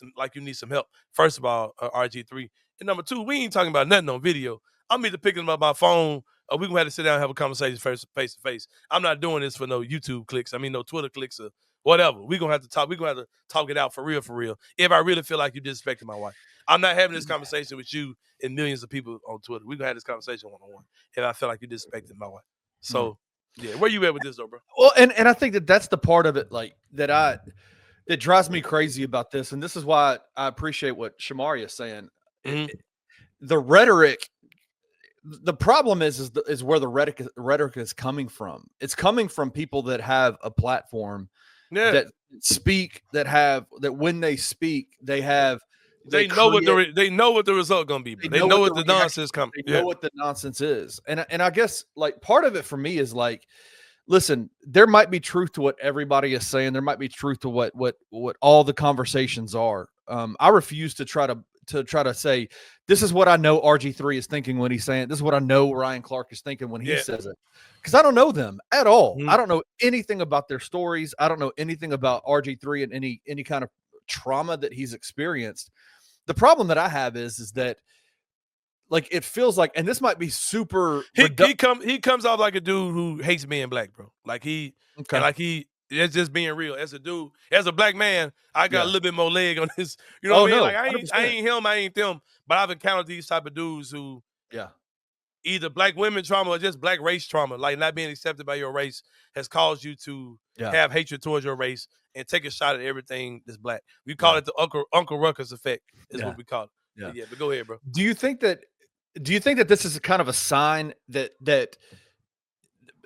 some help. First of all, RG3. And number two, we ain't talking about nothing on video. I'm either picking them up my phone or we're gonna have to sit down and have a conversation face to face. I'm not doing this for no YouTube clicks. I mean no Twitter clicks or whatever. We're gonna have to talk. We're gonna have to talk it out for real. If I really feel like you disrespected my wife. I'm not having this conversation with you and millions of people on Twitter. We're gonna have this conversation one-on-one if I feel like you disrespected my wife. So yeah, where you at with this though, bro? Well, and I think that's the part of it like that drives me crazy about this. And this is why I appreciate what Shamari is saying. Mm-hmm. The rhetoric, the problem is where the rhetoric is coming from. It's coming from people that have a platform that speak, that when they speak, they know what the result gonna be. They know what the nonsense coming. They know what the nonsense is. And I guess like part of it for me is like, listen, there might be truth to what everybody is saying. There might be truth to what all the conversations are. I refuse to try to say this is what I know RG3 is thinking when he's saying it. This is what I know Ryan Clark is thinking when he says it, because I don't know them at all. I don't know anything about their stories. I don't know anything about RG3 and any kind of trauma that he's experienced. The problem that I have is that like it feels like, and this might be super. He comes off like a dude who hates being black, bro. Like it's just being real. As a dude, as a black man, I got a little bit more leg on this. You know what I mean? Like I ain't him, I ain't them. But I've encountered these type of dudes who, either black women trauma or just black race trauma, like not being accepted by your race, has caused you to have hatred towards your race and take a shot at everything that's black. We call it the Uncle Ruckus effect. Is what we call it. Yeah, but go ahead, bro. Do you think that this is kind of a sign that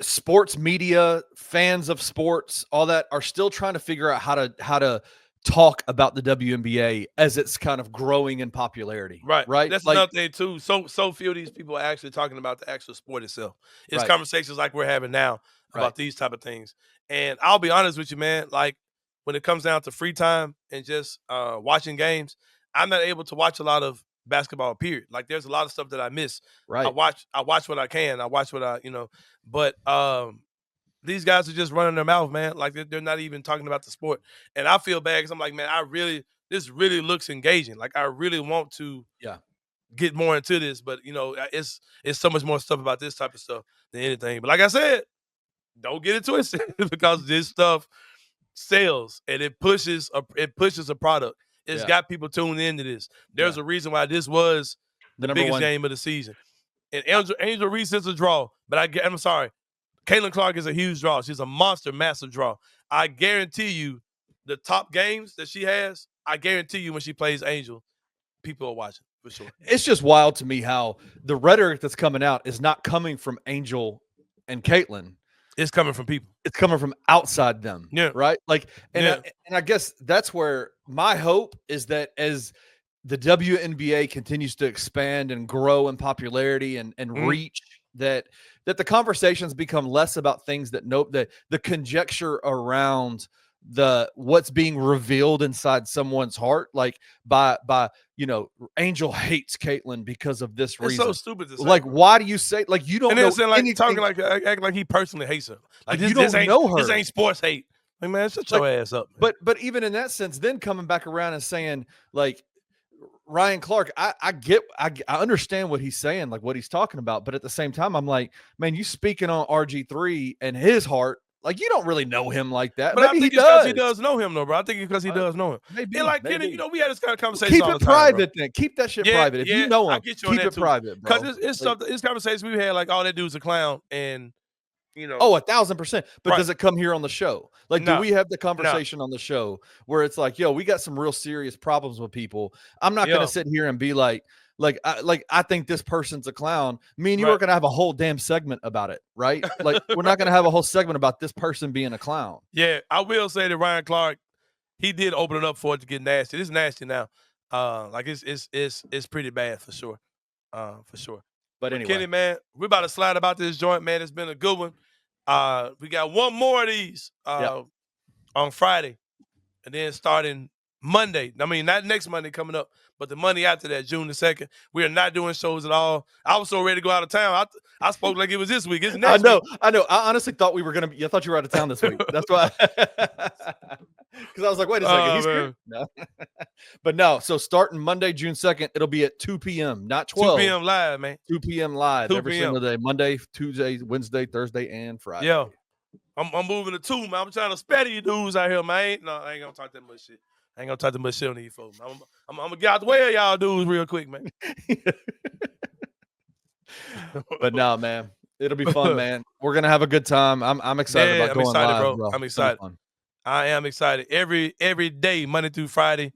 sports media, fans of sports, all that are still trying to figure out how to talk about the WNBA as it's kind of growing in popularity? Right. That's another thing too. So few of these people are actually talking about the actual sport itself. It's conversations like we're having now about these type of things. And I'll be honest with you, man. Like when it comes down to free time and just watching games, I'm not able to watch a lot of basketball, period. Like there's a lot of stuff that I miss. Right. I watch what I can. I watch what but these guys are just running their mouth, man. Like they're not even talking about the sport. And I feel bad because I'm like, man, this really looks engaging. Like I really want to get more into this, but it's so much more stuff about this type of stuff than anything. But like I said, don't get it twisted because this stuff sells and it pushes a product. It's got people tuned into this. There's a reason why this was the biggest game of the season. And Angel Reese is a draw, but I'm sorry. Caitlin Clark is a huge draw. She's a monster, massive draw. I guarantee you the top games that she has, I guarantee you when she plays Angel, people are watching for sure. It's just wild to me how the rhetoric that's coming out is not coming from Angel and Caitlin. It's coming from people. It's coming from outside them. Yeah. Right. Like, and I guess that's where my hope is that as the WNBA continues to expand and grow in popularity and reach, that the conversations become less about things that the conjecture around what's being revealed inside someone's heart, like by Angel hates Caitlin because of this reason. It's so stupid to say. Like, why do you say, like, you don't know anything? Talking like act like he personally hates her. Like you don't know her. This ain't sports hate. Like, man, shut your ass up. Man. But even in that sense, then coming back around and saying like Ryan Clark, I understand what he's saying, like what he's talking about, but at the same time, I'm like, man, you speaking on RG3 and his heart. Like, you don't really know him like that. But maybe I think it's because he does know him, though, bro. I think it's because he does know him. Maybe. And like, maybe. we had this kind of conversation. Keep it private, then. Keep that shit private. If you know him, keep it private, bro. Because it's something. It's conversations we had, like, oh, that dude's a clown, and Oh, 1,000%. But does it come here on the show? Like, do we have the conversation on the show where it's like, yo, we got some real serious problems with people. I'm not gonna sit here and be like I think this person's a clown. Me and you are going to have a whole damn segment about it, right? Like, we're not going to have a whole segment about this person being a clown. Yeah, I will say that Ryan Clark he did open it up for it to get nasty. It's nasty now. Like it's pretty bad for sure. For sure. But anyway, Kenny, man, we're about to slide about this joint, man. It's been a good one. We got one more of these on Friday, and then starting Monday. I mean, not next Monday coming up, but the Monday after that, June the 2nd. We are not doing shows at all. I was so ready to go out of town. I spoke like it was this week. It's next week. I know. I honestly thought we were gonna be. I thought you were out of town this week. That's why. Because I was like, wait a second, he's here. No. But no. So starting Monday, June 2nd, it'll be at 2 p.m. Not 12. 2 p.m. live, man. 2 p.m. live 2 every single day. Monday, Tuesday, Wednesday, Thursday, and Friday. Yeah. I'm moving to 2, man. I'm trying to spare you dudes out here, man. I ain't gonna talk that much shit. I ain't gonna talk that much shit on these folks. I'm gonna get out the way of y'all dudes real quick, man. But no, man, it'll be fun, man. We're gonna have a good time. I'm excited about going live, bro. I'm excited. I am excited. Every day, Monday through Friday,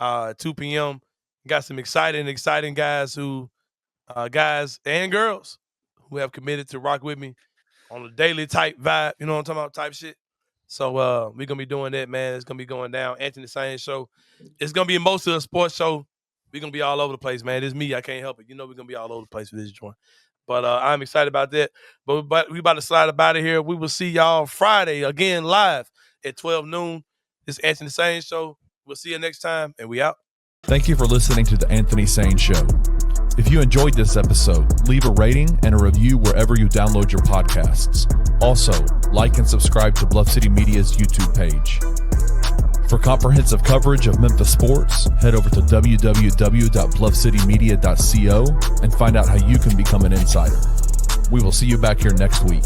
2 p.m. Got some exciting guys guys and girls who have committed to rock with me on a daily type vibe. You know what I'm talking about? Type shit. So we're gonna be doing that, man. It's gonna be going down. Anthony Sain show. It's gonna be most of a sports show. We're gonna be all over the place, man. It's me. I can't help it. You know we're gonna be all over the place with this joint. But I'm excited about that. But we about to slide about it here. We will see y'all Friday again live at 12 noon. This is Anthony Sain show. We'll see you next time, and we out. Thank you for listening to the Anthony Sain Show. If you enjoyed this episode, leave a rating and a review wherever you download your podcasts. Also, like and subscribe to Bluff City Media's YouTube page. For comprehensive coverage of Memphis sports, head over to www.bluffcitymedia.co and find out how you can become an insider. We will see you back here next week.